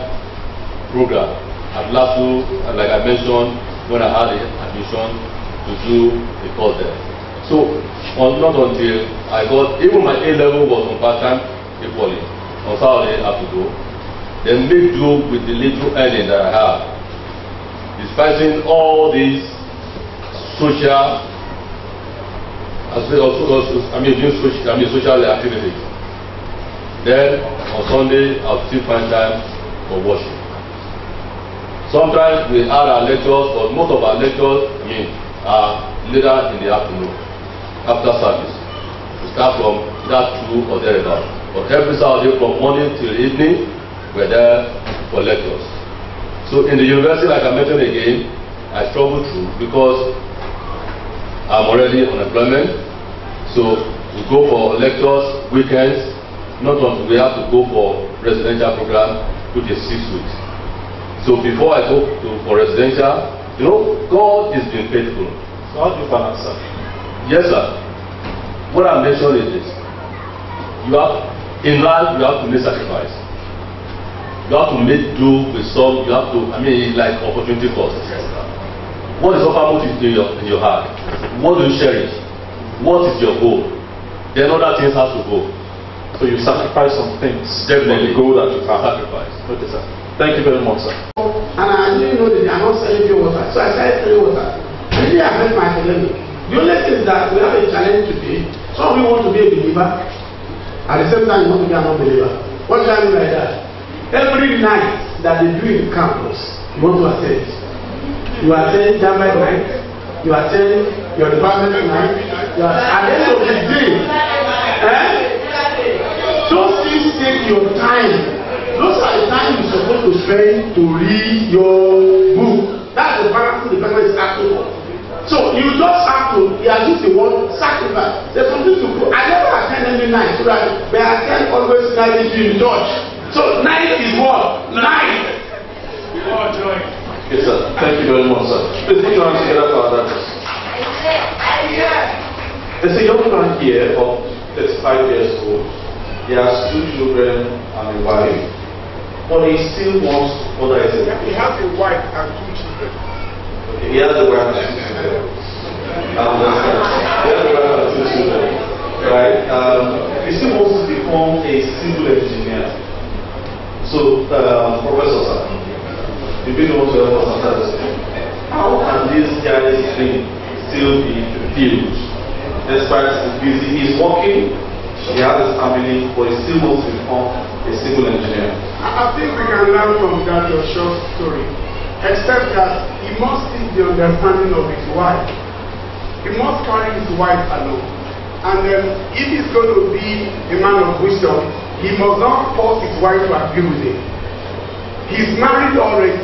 program at LASU, like I mentioned, when I had the admission to do the course there. So, not until I got, even my A level was on part-time equally. On Saturday, I have to go. Then make do with the little earning that I have. Despising all these social, social activities. Then on Sunday, I'll still find time for worship. Sometimes we add our lectures, but most of our lectures, are later in the afternoon, after service. We start from that 2 or thereabout. But every Saturday from morning till evening, we're there for lectures. So in the university, like I mentioned again, I struggle through because I'm already on employment. So we go for lectures, weekends, not until we have to go for residential program, which is 6 weeks. So before I go for residential, God is being faithful. So how do you balance that? Yes, sir. What I mentioned is this. In life, you have to make sacrifice. You have to make do with some, like opportunity cost. What is uppermost in your heart? What do you cherish? What is your goal? Then other things have to go. So you sacrifice some things. Definitely. For the goal that you have. Sacrifice. Okay, sir. Thank you very much, sir. And I didn't know that they are not selling pure water. So I started selling water. I didn't affect my academic. The only thing is that we have a challenge today. Some of you want to be a believer. At the same time, you want to be an unbeliever. What do I mean by that? Every night that they do in campus, you want to attend. You attend time by night. You attend your department night. At the end of the day, those things take your time. Those are the times you're supposed to spend to read your book. That's the balance the government is asking for. So you just have to, you are just the one sacrifice. There's something to do. I never attend any night so that they attend always night in church. So night is what? Night. Oh, joy. Yes, sir. Thank you very much, sir. Please put your hands together for our daughters. There's a young man here of 35 years old. He has 2 children and a wife, but he still wants to further his education. He has a wife and 2 children. Okay, he has a wife and 2 children. I understand. He has a wife and 2 children. Right? He still wants to become a civil engineer. So, Professor, sir, you've been able to help us answer this. How can this guy's dream still be fulfilled? Despite busy, he's working, he has his family, but he still wants to become a civil engineer. I think we can learn from that your short story, except that he must seek the understanding of his wife. He must carry his wife alone. And if he's going to be a man of wisdom, he must not force his wife to agree with him. He's married already.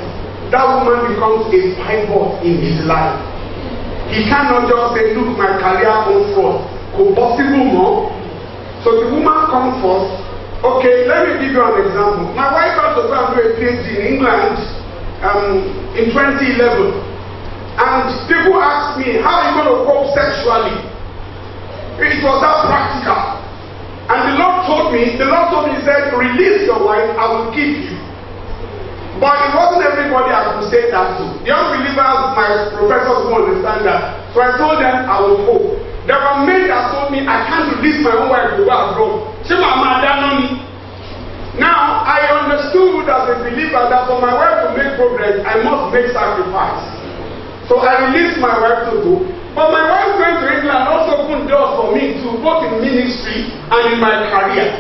That woman becomes a pivot in his life. He cannot just say, look, my career comes first. Could possible more? So the woman comes first. Okay, let me give you an example. My wife had to go and do a PhD in England in 2011. And people asked me, how are you going to cope sexually? It was that practical. And the Lord told me, he said, release your wife, I will keep you. But it wasn't everybody I could say that to. The unbelievers, my professors won't understand that. So I told them I will cope. There were men that told me I can't release my own wife to go abroad. Now, I understood as a believer that for my wife to make progress, I must make sacrifice. So I released my wife to go. But my wife going to England also opened doors for me too, both in ministry and in my career.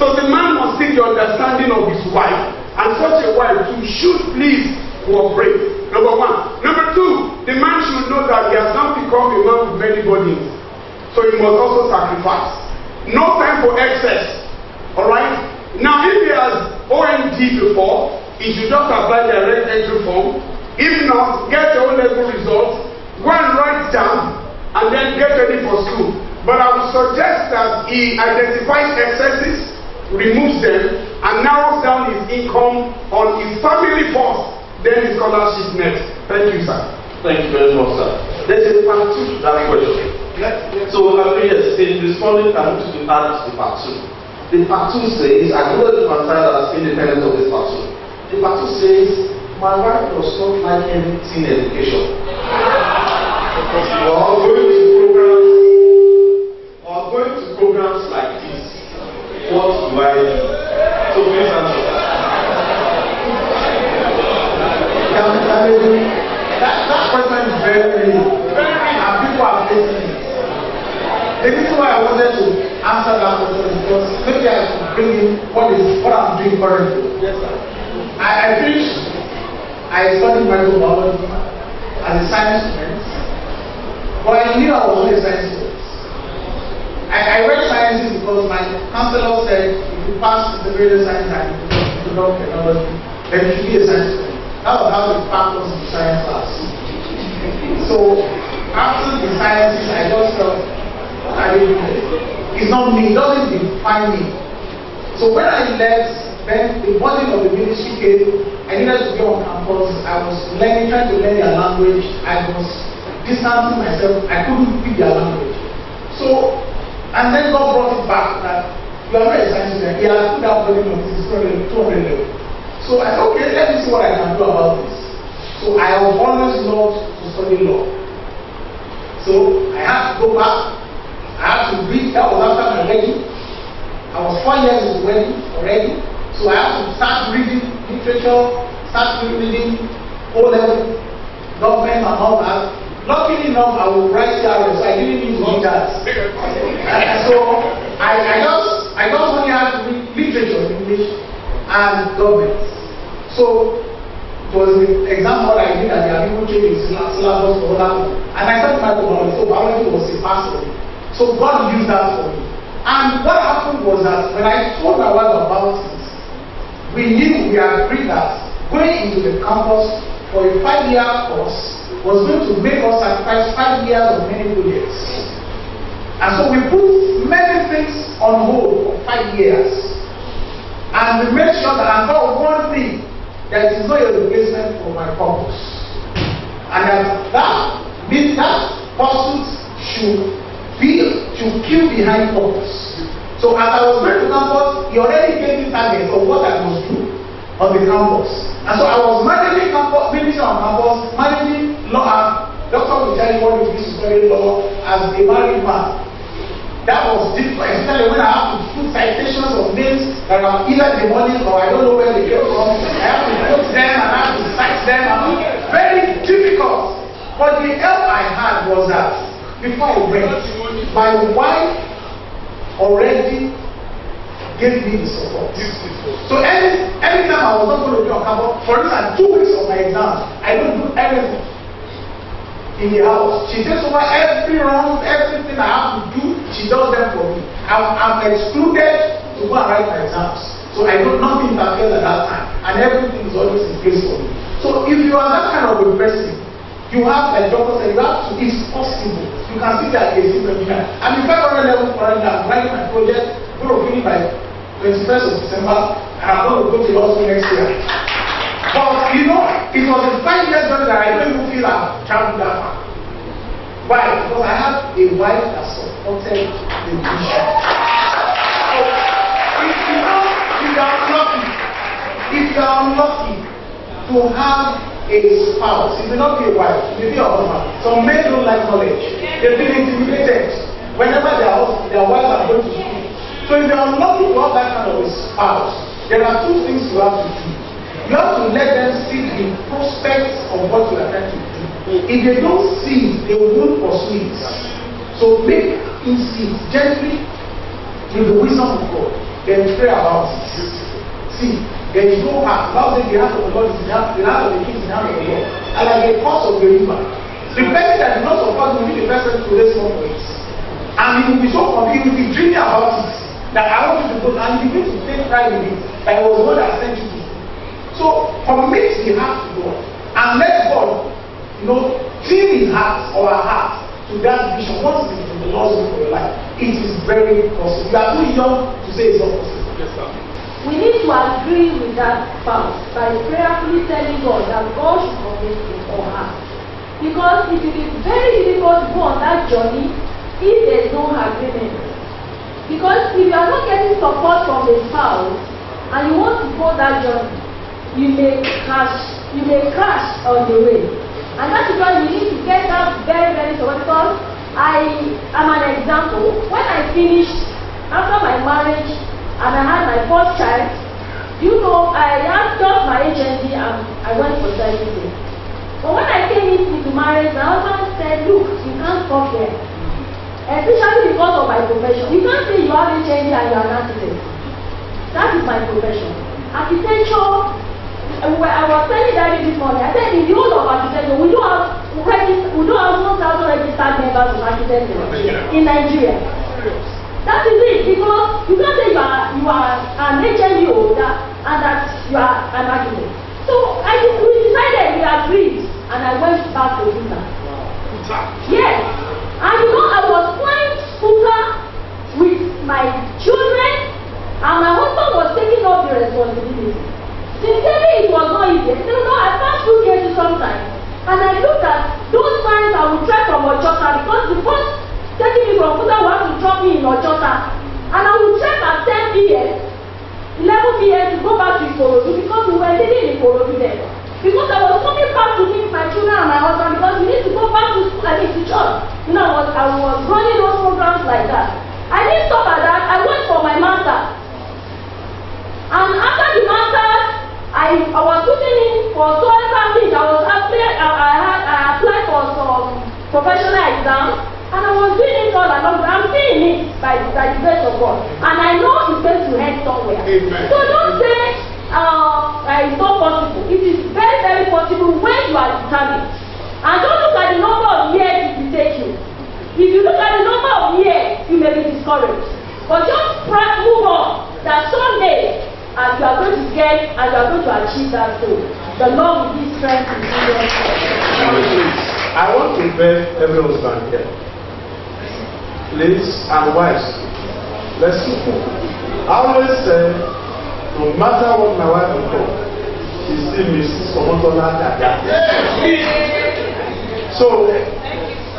So the man must seek the understanding of his wife. And such a wife too should please cooperate. Number 1. Number 2, the man should know that he has not become a man with many bodies. So he must also sacrifice. No time for excess. Alright? Now if he has OND before, he should just apply the direct entry form. If not, get your O-level results, go and write down, and then get ready for school. But I would suggest that he identifies excesses, removes them, and narrows down his income on his family first, then his scholarship next. Thank you, sir. Thank you very much, sir. There's a part 2 to that question. So, yes, in responding, I want you to add the part 2. The part 2 says, I know that you can find as independent of this part 2. The part 2 says, my wife does not like anything education. Well, going to programs programs like this, what do I do? So please answer. That question is very real. And people are facing it. The reason why I wanted to answer that question is because maybe I should bring in what I'm doing currently. Yes, sir. I finished, I studied microbiology as a science student, but I knew I was not a science student. I read sciences because my counselor said if you pass the various science and you develop technology, then you should be a science student. That was how the path was in science class. So after the sciences, I just felt it's not me, it doesn't define me. So when I left, then the body of the ministry came, I needed to go on campus, I was trying to learn their language, I was distancing myself, I couldn't speak their language. So, and then God brought it back that you are not a science student, he has put that body on this 200 level. So I said, okay, let me see what I can do about this. So I have always loved to study law. So I had to go back. I had to read. That was after my wedding. I was 4 years into wedding already. So I had to start reading literature, start reading O-level, government and all that. Luckily enough, I would write CRS, so I didn't need to read that. So I just only had to read literature in English and government. So it was the exam hall I did at the Abibu training syllabus for that. And I started microbiology, so biology was a pass for me. So God used that for me. And what happened was that when I told my wife about it, we agreed that going into the campus for a 5-year course was going to make us sacrifice 5 years of many good years. And so we put many things on hold for 5 years. And we made sure that I got one thing, that it is not a replacement for my purpose. And that means that pursuit should kill behind purpose. So as I was going to campus, he already gave me targets of what I must do on the campus. And so I was managing campus, ministry on campus, managing law. Doctor will tell you what it is to study law as a married man. That was different, especially when I have to put citations of names that are either demonic or I don't know where they came from. I have to put them and I have to cite them. Very difficult. But the help I had was that before I went, my wife already gave me the support. So every time I was not going to be on campus, for instance, 2 weeks of my exam, I don't do everything in the house. She takes over every round, everything I have to do, she does them for me. I'm excluded to go and write my exams. So I do nothing interferes at that time. And everything is always in place for me. So if you are that kind of a person, you have, like Doctor said, you have to, it's possible. You can see that it's engineer. I'm in 500 level currently, I'm writing my project, going to finish by 21st of December, and I'm going to go to law school next year. But you know, it was a 5 years journey that I don't even feel I've traveled that far. Why? Because I have a wife that supported the vision. So if you are unlucky to have a spouse, it may not be a wife, it may be a husband. Some men don't like knowledge. They feel intimidated whenever their wives are going to school. So if you are unlucky to have that kind of a spouse, there are 2 things you have to do. You have to let them see the prospects of what you are trying to do. If they don't see it, they won't pursue it. So make him see it gently with the wisdom of God. Then pray about it. See, there is no heart. Bible says the heart of the Lord is in the heart of the king is in the hand of the Lord. And like a course of the river. The person that is not supposed to be the person to raise one for it. And he will be so confused, he will be dreaming about it. That I want you to go and you need to take pride in it. That it was God that sent you to. So commit the heart to God. And let God, clean his heart or her heart to that vision. Once it is in the Lord's will for your life, it is very possible. You are too young to say it's not possible. Yes, sir. We need to agree with that spouse by prayerfully telling God that God should commit him or her. Because it is very difficult to go on that journey if there is no agreement. Because if you are not getting support from the spouse and you want to go that journey, you may crash on the way. And that is why you need to get that very, very support. Because I am an example. When I finished after my marriage and I had my first child, you know, I had just my HND and I went for servicing. But when I came into marriage, my husband said, look, you can't stop here. Especially because of my profession. You can't say you have HND and you are an architect. That is my profession. Architecture, I was telling Daddy this morning, I said in the whole of architecture, we don't have 1,000 registered members of architects in Nigeria. That is it, because you can't say you are an HND holder and that you are an architect. So we decided, we agreed, and I went back to Visa. Yes, and you know, I was flying scooter with my children, and my husband was taking up the responsibility. Sincerely, it was not easy. You know, I passed through cases sometimes, and I looked at those times I would try from Ochota, because the first taking me from Kuta was to drop me in Ochota, and I would check at 10 p.m., 11 p.m. to go back to Ikorodu, because we were living in Ikorodu then. Because I was coming back to meet my children and my husband, because we need to go back to school, I mean to church. You know, I was running those programs like that. I didn't stop at that. I went for my master. And after the master, I was putting in for soil sampling. I applied for some professional exams, and I was doing it all along. I'm seeing it by the grace of God, and I know it's going to end somewhere. Amen. So don't say it's not possible. It is very, very possible when you are determined. And don't look at the number of years it will take you. If you look at the number of years, you may be discouraged. But just move on. That someday, as you are going to get and you are going to achieve that goal, the Lord will give strength to you. I want to beg every husband here, please, and wives, let's support. I always say, no matter what my wife will do, she still misses Somotola Dada. So,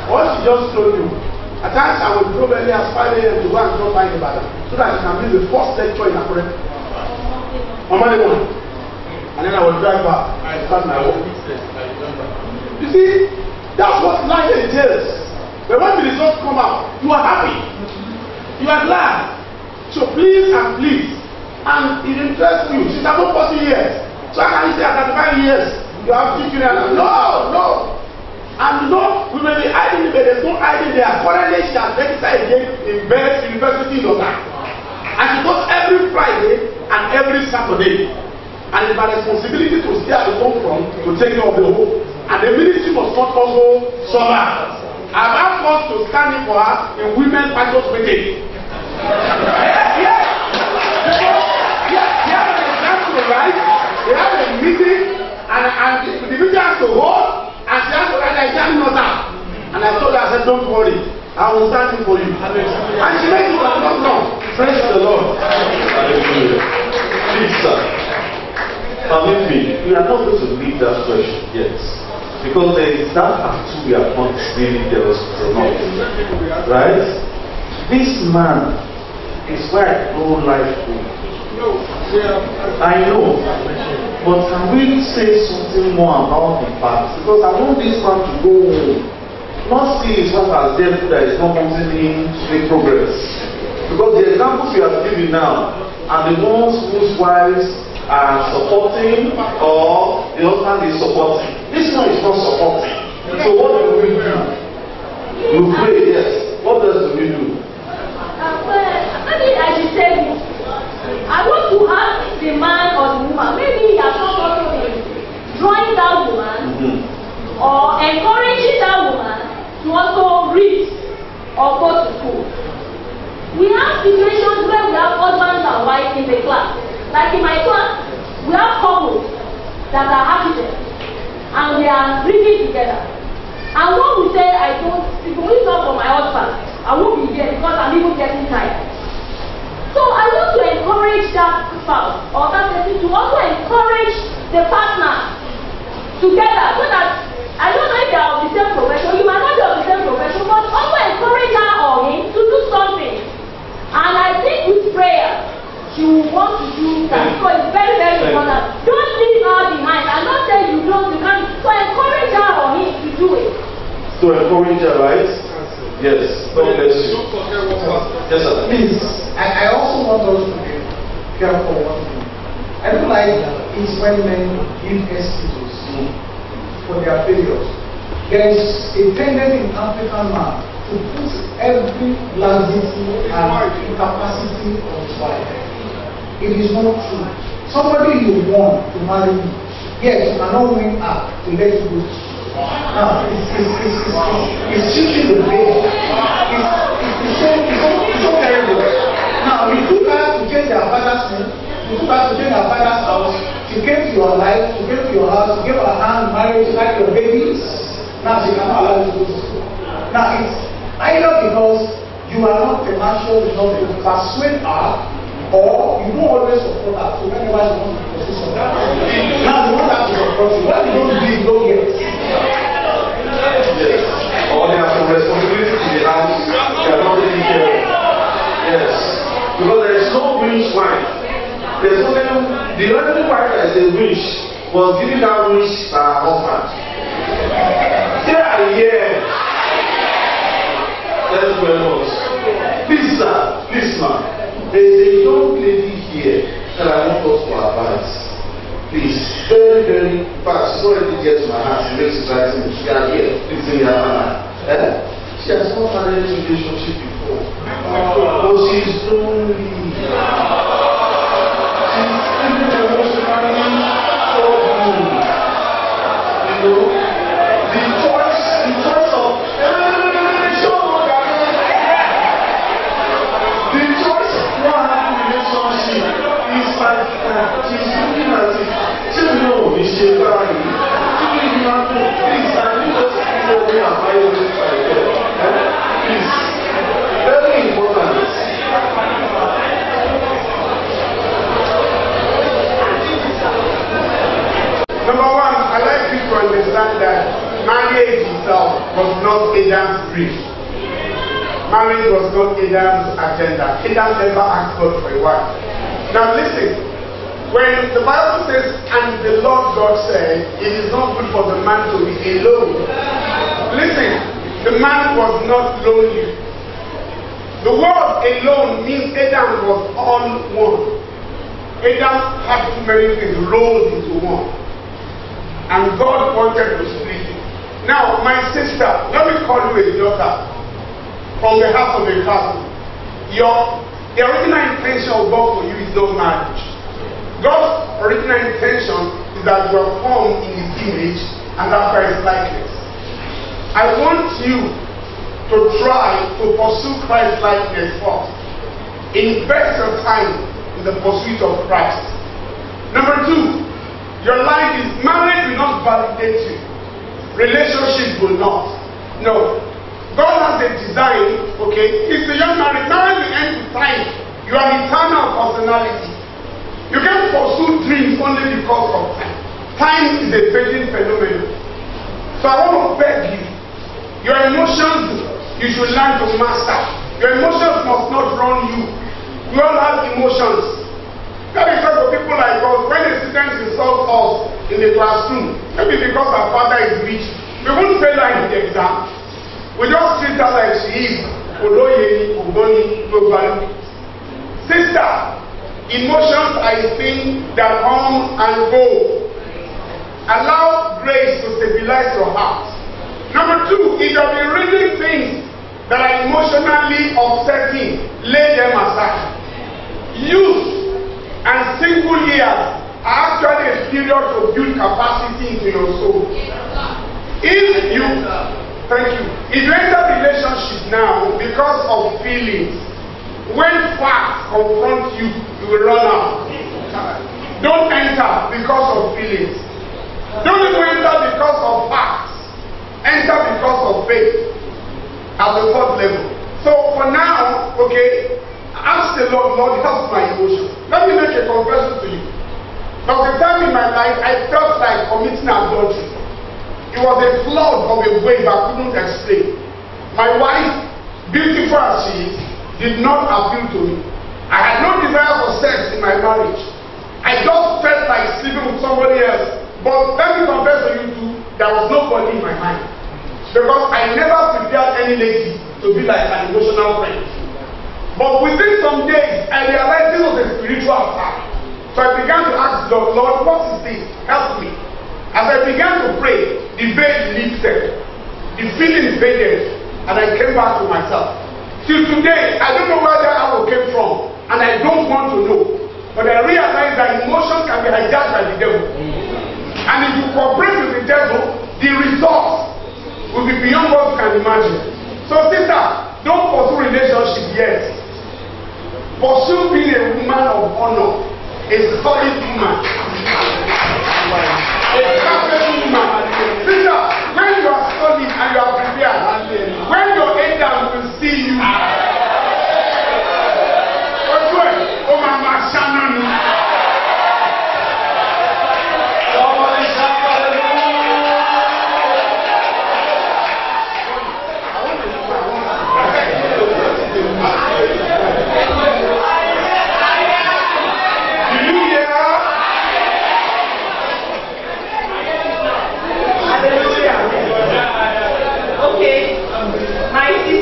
what she just told you, at times I will go early as 5 a.m. to go and drop by the Dada, so that she can be the first lecture in Akure on Monday morning. And then I will drive back and start my work. You see, that's what life entails. But when the results come out, you are happy. You are glad. So please and please, and it interests you. She's about 40 years. So how can you say at 35 years you have 2 children? No. And you know, we may be hiding, but there's no hiding there. Currently, she has registered again in Best University in Dada. And she goes every Friday and every Saturday. And it's my responsibility to stay at the home front to take care of the home. And the ministry must not also suffer. I've asked us to stand in for her in women's pastors meeting. Yes. Because they have an exam to write, they have a meeting, and the meeting has to hold, and she has to write the exam note. And I told her, I said, don't worry, I will stand in for you. And she made it not long. Praise the Lord. Hallelujah. Please, sir. Permit me, we are not going to leave that question yet. Because there is that attitude we are not really there was promoted. Right? This man is where I know life goes. I know. But can we say something more about the past? Because I want this man to go home. Not see his wife as dead that is not wanting him to make progress. Because the examples we are giving now are the ones whose wives are supporting or the husband is supporting. This one is not supporting. So what do we do? You pray, yes. What else do we do? Maybe I should say this. I want to ask the man or the woman, maybe he has not also been drawing that woman or encouraging that woman to also read or go to school. We have situations where we have husbands and wives in the class. Like in my class, we have couples that are architects and they are reading together. And when we say, if we talk for my husband, I won't be there because I'm even getting tired. So I want to encourage that spouse or that person to also encourage the partner together so that I don't know if they are of the same profession, you might not be of the same profession, but also encourage her or him to do something. And I think with prayer, she will want to do that. So it's very, very important. Don't leave her behind. I'm not saying you don't, you can't. So encourage her or him to do it. To encourage her, right? Yes, God bless you. Yes, sir. Please, I also want us to be careful one thing. I don't like is when men give excuses for their failures. There is a tendency in African man to put every laxity and incapacity on his wife. It is not true. Somebody you want to marry you, yes, you cannot win her to let you go. Now, it's cheating the way. It's so terrible. Now, you took her to change their father's name, you took her to change her father's house, she came to your life, she came to your house, you gave her hand, marriage, like your babies. Now, she cannot allow you to go to school. Now, it's either because you are not financial enough to persuade her, or you don't always support her. So, whenever she wants to pursue something, now you want her to support you. What you don't do, you don't get. Yes. Or they have some responsibility to the house, they are not taking care of. Yes. Because there is no winch wife. There's no the only wife that is a winch was giving that winch to her husband. They are here. Let's go on. Please, sir, please, ma'am. There is a young lady here that I want us to advise. Please, very, very fast. She's already get to my house. She makes it right in. She are here. Please, in your hand. She has not had any relationship before. But she's lonely. She's feeling emotionally so good. You know, the choice of what happened relationship is like she's looking at it. She know it's a family. Please, I need us to be away and buy this like that. Please. Very important. Number one, I like you to understand that marriage itself was not Adam's dream. Marriage was not Adam's agenda. Adam never asked God for a wife. Now listen, when the Bible says, and the Lord God said, it is not good for the man to be alone. Listen, the man was not lonely. The word alone means Adam was all one. Adam had too many things rolled into one. And God wanted to split it. Now, my sister, let me call you a daughter from the house of a castle. The original intention of God for you is not marriage. God's original intention is that you are formed in His image and after His likeness. I want you to try to pursue Christ's likeness first. Invest your time in the pursuit of Christ. Number two, your life is marriage will not validate you. Relationship will not. No. God has a design, okay? It's a young marriage. Marriage will end with time. You are an eternal personality. You can't pursue dreams only because of time. Time is a fading phenomenon. So I want to beg you. Your emotions, you should learn to master. Your emotions must not run you. We all have emotions. That is why for people like us, when a student insults us in the classroom, maybe because our father is rich, we won't fail her in the exam. We just treat her like she is. Oloyede, Ogoni, Global. Sister, emotions are a thing that come and go. Allow grace to stabilize your heart. Number two, if you have been reading things that are emotionally upsetting, lay them aside. Youth and single years are actually a period to build capacity into your soul. If you enter relationship now because of feelings, when facts confront you, you will run out. Don't enter because of feelings. Don't even enter because of facts. Enter because of faith at the fourth level. So for now, okay, ask the Lord, Lord, help my emotions. Let me make a confession to you. There was a time in my life I felt like committing adultery. It was a flood of a wave I couldn't explain. My wife, beautiful as she is, did not appeal to me. I had no desire for sex in my marriage. I just felt like sleeping with somebody else. But let me confess to you too, there was nobody in my mind. because I never prepared any lady to be like an emotional friend. But within some days, I realized this was a spiritual attack. So I began to ask God, Lord, what is this? Help me. As I began to pray, the veil lifted, the feeling faded, and I came back to myself. Till today, I don't know where that arrow came from, and I don't want to know. But I realized that emotions can be hijacked by the devil. And if you cooperate with the devil, the results will be beyond what you can imagine. So sister, don't pursue relationship yet. Pursue being a woman of honor, a solid woman, a perfect woman. Sister, when you are solid and you are prepared, when your angel will see you, oh mama Shannon.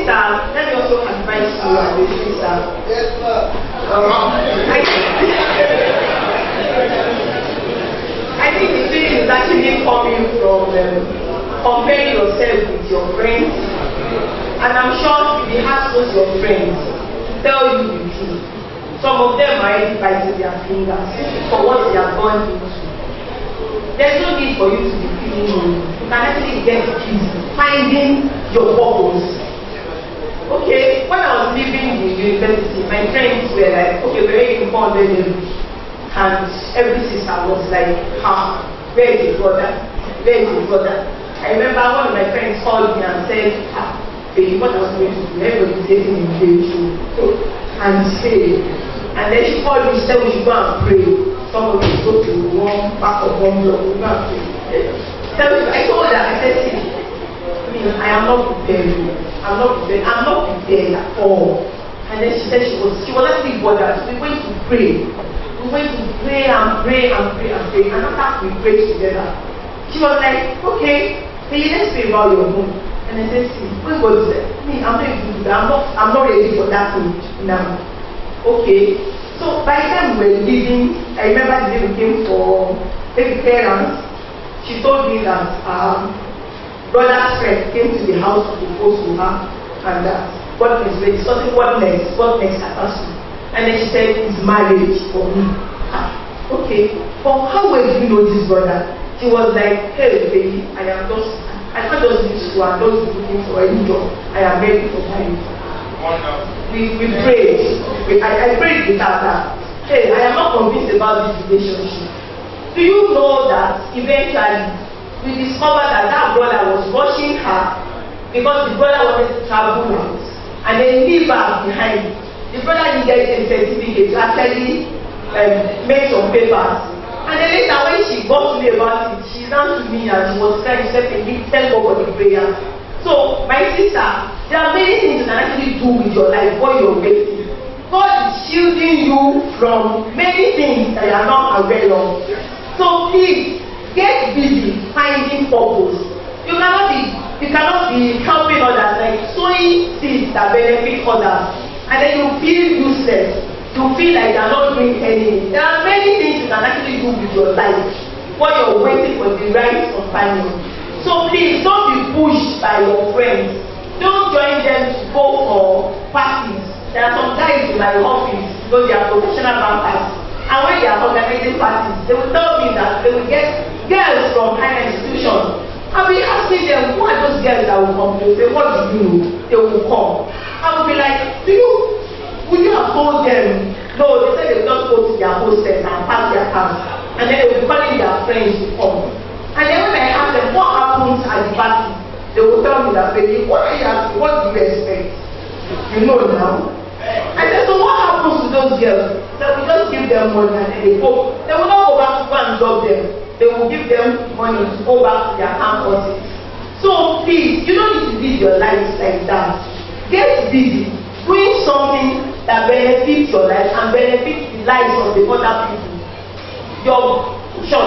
Let me also advise you as a sister. I think the feeling is actually coming from comparing yourself with your friends. And I'm sure if you ask those your friends, tell you the truth. Some of them are already biting their fingers for what they have gone into. There's no need for you to be feeling low. You can actually get peace, finding your purpose. Okay, when I was leaving the university, my friends were like, okay, we're in 400 level. And every sister was like, where is your brother? Where is your brother? I remember one of my friends called me and said, baby, what I was going to do? Everybody's dating in the and say, and then she called me, she said we should go and pray. Somebody should go to one back of one block, we go and pray. I told her, I said, see, I am not prepared. I'm not prepared at all. And then she said she was actually bothered. We went to pray. We went to pray and pray and pray and pray. And after we prayed together, she was like, okay, let's pray about your home. And I said, see, what was it? I'm not able to do that. I'm not ready for that now. Okay. So by the time we were leaving, I remember the day we came for baby parents. She told me that brother's friend came to the house to propose to her, and what next? We're discussing what next happens to. And then she said, it's marriage for me. Okay, but how well do you know this brother? She was like, hey baby, I can't just do school, I'm just looking for a new job. I am ready for marriage. We prayed. I prayed with her that, hey, I am not convinced about this relationship. Do you know that eventually we discovered that brother was rushing her because the brother wanted to travel out and then leave her behind. The brother needed a certificate to actually make some papers. And then later when she got to me about it, she ran to me and she was trying to say, thank God for the prayer. So, my sister, there are many things you can actually do with your life while you're waiting. God is shielding you from many things that you are not aware of. So please, get busy finding purpose. You cannot be helping others, like sowing seeds that benefit others, and then you feel useless. You feel like you are not doing anything. There are many things you can actually do with your life while you're waiting for the right companion. So please don't be pushed by your friends. Don't join them to go for parties. There are some guys in my office because they are professional bankers. And when they are organizing parties, they will tell me that they will get girls from higher institutions. I'll be asking them, who are those girls that will come? They will say, what do you know? They will come. I will be like, would you have told them? No, they said they will just go to their hostels and pass their cards. And then they will be calling their friends to come. And then when I ask them, what happens at the party? They will tell me that, baby, what are you asking? What do you expect? You know now. I said, so what happens to those girls? That we just give them money and then they go. They will not go back to go and drop them. They will give them money to go back to their campuses. So please, you don't need to live your life like that. Get busy doing something that benefits your life and benefits the lives of the other people.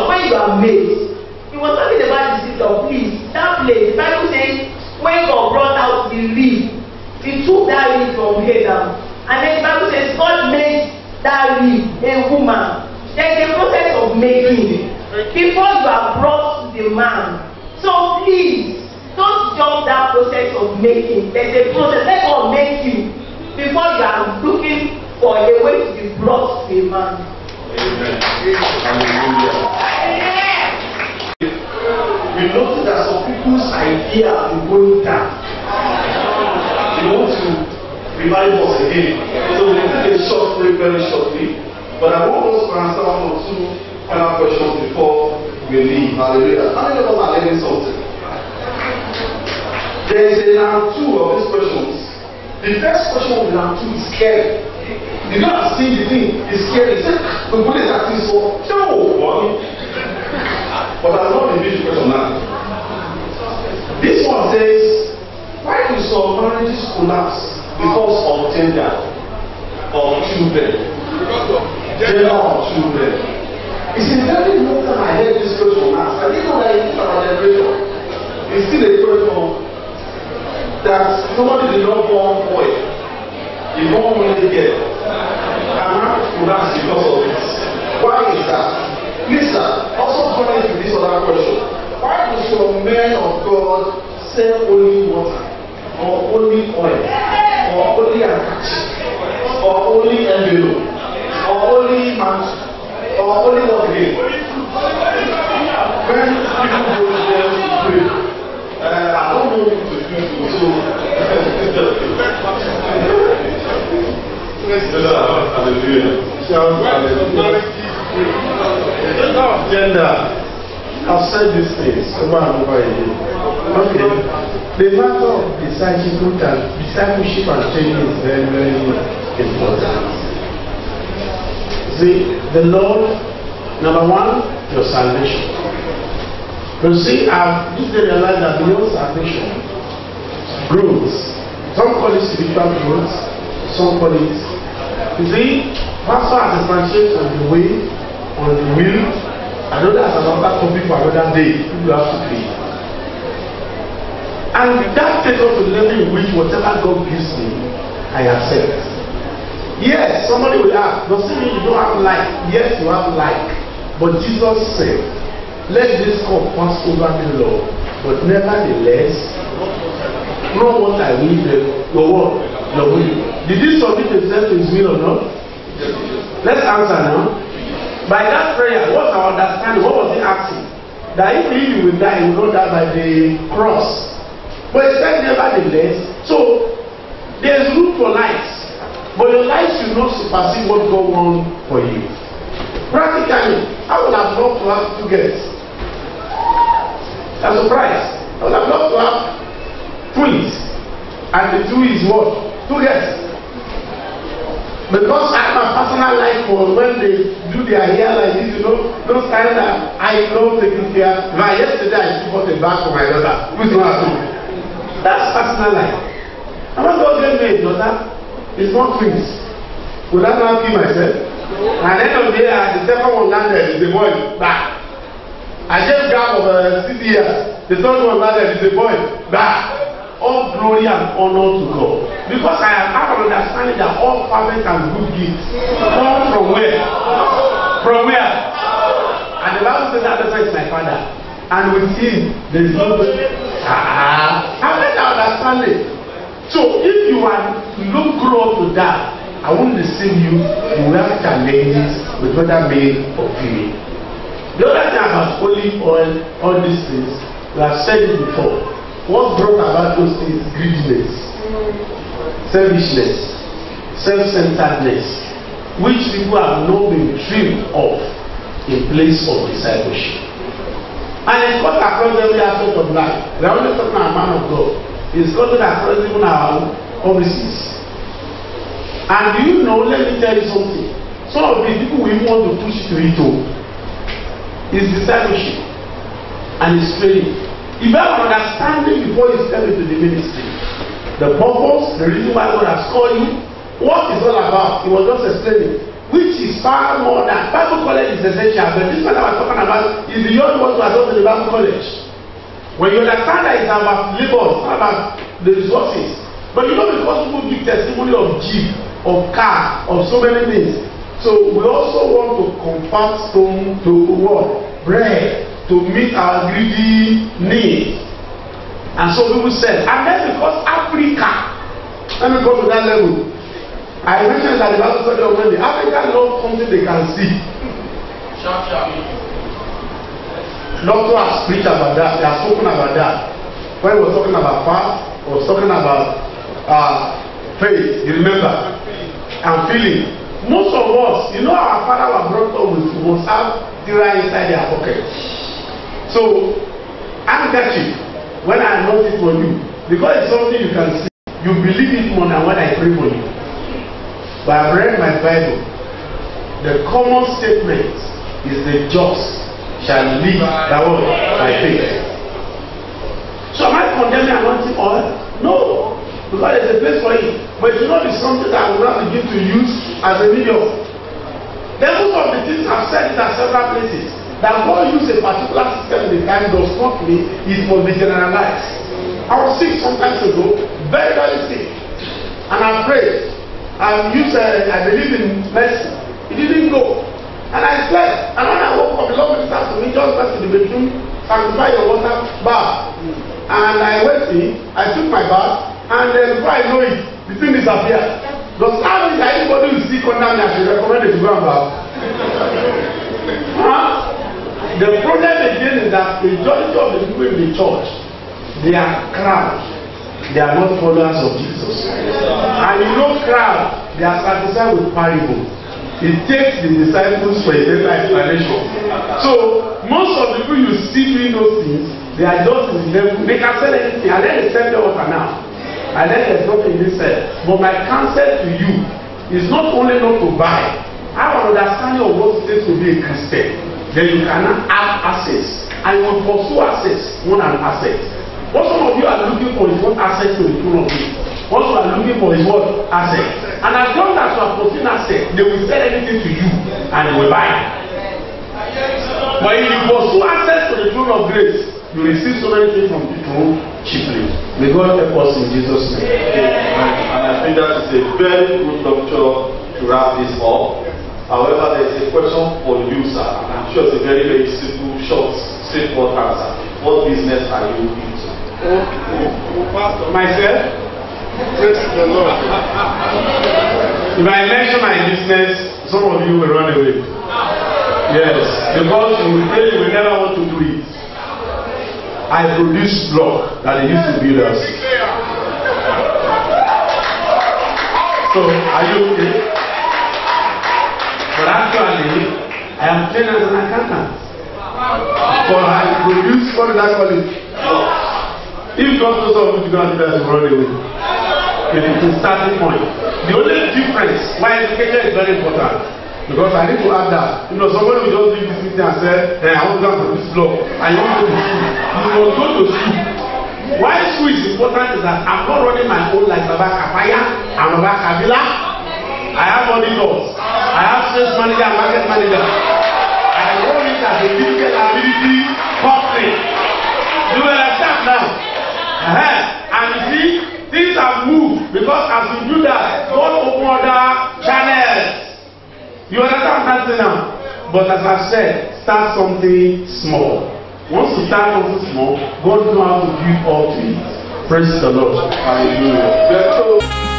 When you are made, you was talking about the sister, please, that place, the Bible says, when God brought out the rib, he took that rib from Adam. And then the Bible says God made that rib a woman. There is a process of making before you are brought to the man. So please, don't jump that process of making. There's a process. Let God make you before you are looking for a way to be brought to a man. Amen. Hallelujah. We notice that some people's idea of going down. They want to revive us again. So we take a short break very shortly. But I want us to answer one or two final questions before we leave. Hallelujah. How many of us are learning something? There is a round two of these questions. The first question of round two is scary. You don't have seen the thing, it's scary. You say, what is that thing for? No, mommy. But I'm not the big question now. This one says, why do some marriages collapse because of gender or children? Gender or children. It's a very long time I heard this question asked. I didn't know that it's our generation. It's still a question that somebody did not born boy. You don't only get. And marriage collapse because of this. Why is that? Listen, also coming to this other question. Why do some men of God sell only water, or only oil, or only handkerchief, or only envelope, or only mantle, or only what again? When people go to them to pray, I don't know who to do so. Gender. I've said these things over and over again. Okay. The matter of discipleship and training is very, very important. See, the Lord, number one, your salvation. You see, I've just realized that beyond salvation, growth. Some call it spiritual growth, some call it. You see, pastor has differentiated on the way, on the will. I know that's another topic for another day. You have to pay. And that takes us to the level in which whatever God gives me, I accept. Yes, somebody will ask, does it mean you don't have life? Yes, you have life. But Jesus said, let this cup pass over me, Lord. But nevertheless, not what I will, your word, your will. Did he submit himself to his will or not? Let's answer now. By that prayer, what's our understanding? What was he asking? That if he will die, he will not die by the cross. But he said nevertheless, so there is room for life. But your life should not supersede what God wants for you. Practically, I would have loved to have two girls. I'm surprised. I would have loved to have twins. And the two is what? Two girls. Because I have a personal life for when they do their hair like this, you know, those kind that I don't take care. But yesterday I still bought a bag for my daughter, who is not at home. That's personal life. And when God gave me a daughter, it's not twins. Would I not kill myself? And at the end of the day, the second one landed, is the boy back. I just got over 6 years. The third one landed, is the boy back. All glory and honor to God. Because I have an understanding that all perfect and good gifts come from where? From where? And the Bible says that person is my father. And with him, there is no I have that understanding. So if you are not grow up to that, I won't deceive you. You will have challenges with whether male or female. The other thing about olive oil, all these things, we have said it before. What brought about those things? Greediness, selfishness, self-centeredness, which people have not been trained of in place of discipleship. And it's got across every aspect of life. We are only talking about a man of God. It's got across even our offices. And do you know, let me tell you something. Some of the people we want to push to it all is discipleship and it's training. If you have an understanding before you step into the ministry, the purpose, the reason why God has called you, what it's all about, he was just explaining, which is far more than Bible college is essential, but this one I was talking about is beyond what was done in the Bible college. When you understand that it's about labor, it's not about the resources. But you know, because people give testimony of jeep, of car, of so many things. So we also want to convert stone to what? Bread, to meet our greedy needs. And so people said, and then because Africa, let me go to that level. I mentioned that the Bible study on Monday. Africa loves something they can see. Doctor has preached about that. They have spoken about that. When we were talking about fast, we were talking about faith. You remember? And feeling. Most of us, you know, our father was brought up with must have Dira inside their pocket. So, handkerchief, when I anoint it for you, because it's something you can see, you believe it more than when I pray for you. But I've read my Bible. The common statement is the just shall live by faith. So am I condemning anointing oil? No. Because there's a place for it. But it's not something that I will not begin to use as a medium. Then most of the things I've said it at several places. That God use a particular system in the time does not mean it must be generalized. I was sick sometimes ago, very, very sick. And I prayed. I believe in mercy. It didn't go. And I slept. And when I woke up, the Lord ministered to me, just went to the bedroom, sanctify your water bath. And I went in, I took my bath, and then before I know it, the thing disappeared. Does that mean that anybody will see condemn me, I should recommend it to go and bath? The problem again is that the majority of the people in the church, they are crowd. They are not followers of Jesus. And you know crowd, they are satisfied with parable. It takes the disciples for a better explanation. So most of the people you see doing those things, they are just in the level. They can sell anything, and then they sell their water now. And then there's nothing they sell. But my counsel to you is not only not to buy. I have an understanding of what it takes to be a Christian. Then you cannot have access, and you will pursue access more than assets. What some of you are looking for is what access to the throne of God. What you are looking for is what? Asset. And as long as you are pursuing asset, they will sell anything to you and they will buy it. But if you pursue access to the throne of grace, you receive so many things from the throne cheaply. May God help us in Jesus' name. And I think that is a very good doctor to wrap this up. However, there is a question for you, sir. And I'm sure it's a very, very simple, short, straightforward answer. What business are you into? Myself? Praise the Lord. If I mention my business, some of you will run away. Yes, because you will say you will never want to do it. I produce block that they used to build us. So, are you okay? But actually, I am trained as an accountant. But I produce, what did I call it? If God knows how to do that, you run away. It is a starting point. The only difference why education is very important, because I need to add that. You know, somebody will just leave this meeting and say, hey, I want to go to this law, and you want to go to school. You must go to school. Why school is important is that I'm not running my own like Baba Kapaya and Baba Kabila. I have auditors. I have sales manager and market manager. I run it as a limited ability company. You understand now? And you see, things have moved because as you do that, God open other channels. You understand what I'm saying now? But as I said, start something small. Once you start something small, God knows how to build all things. Praise the Lord. Hallelujah.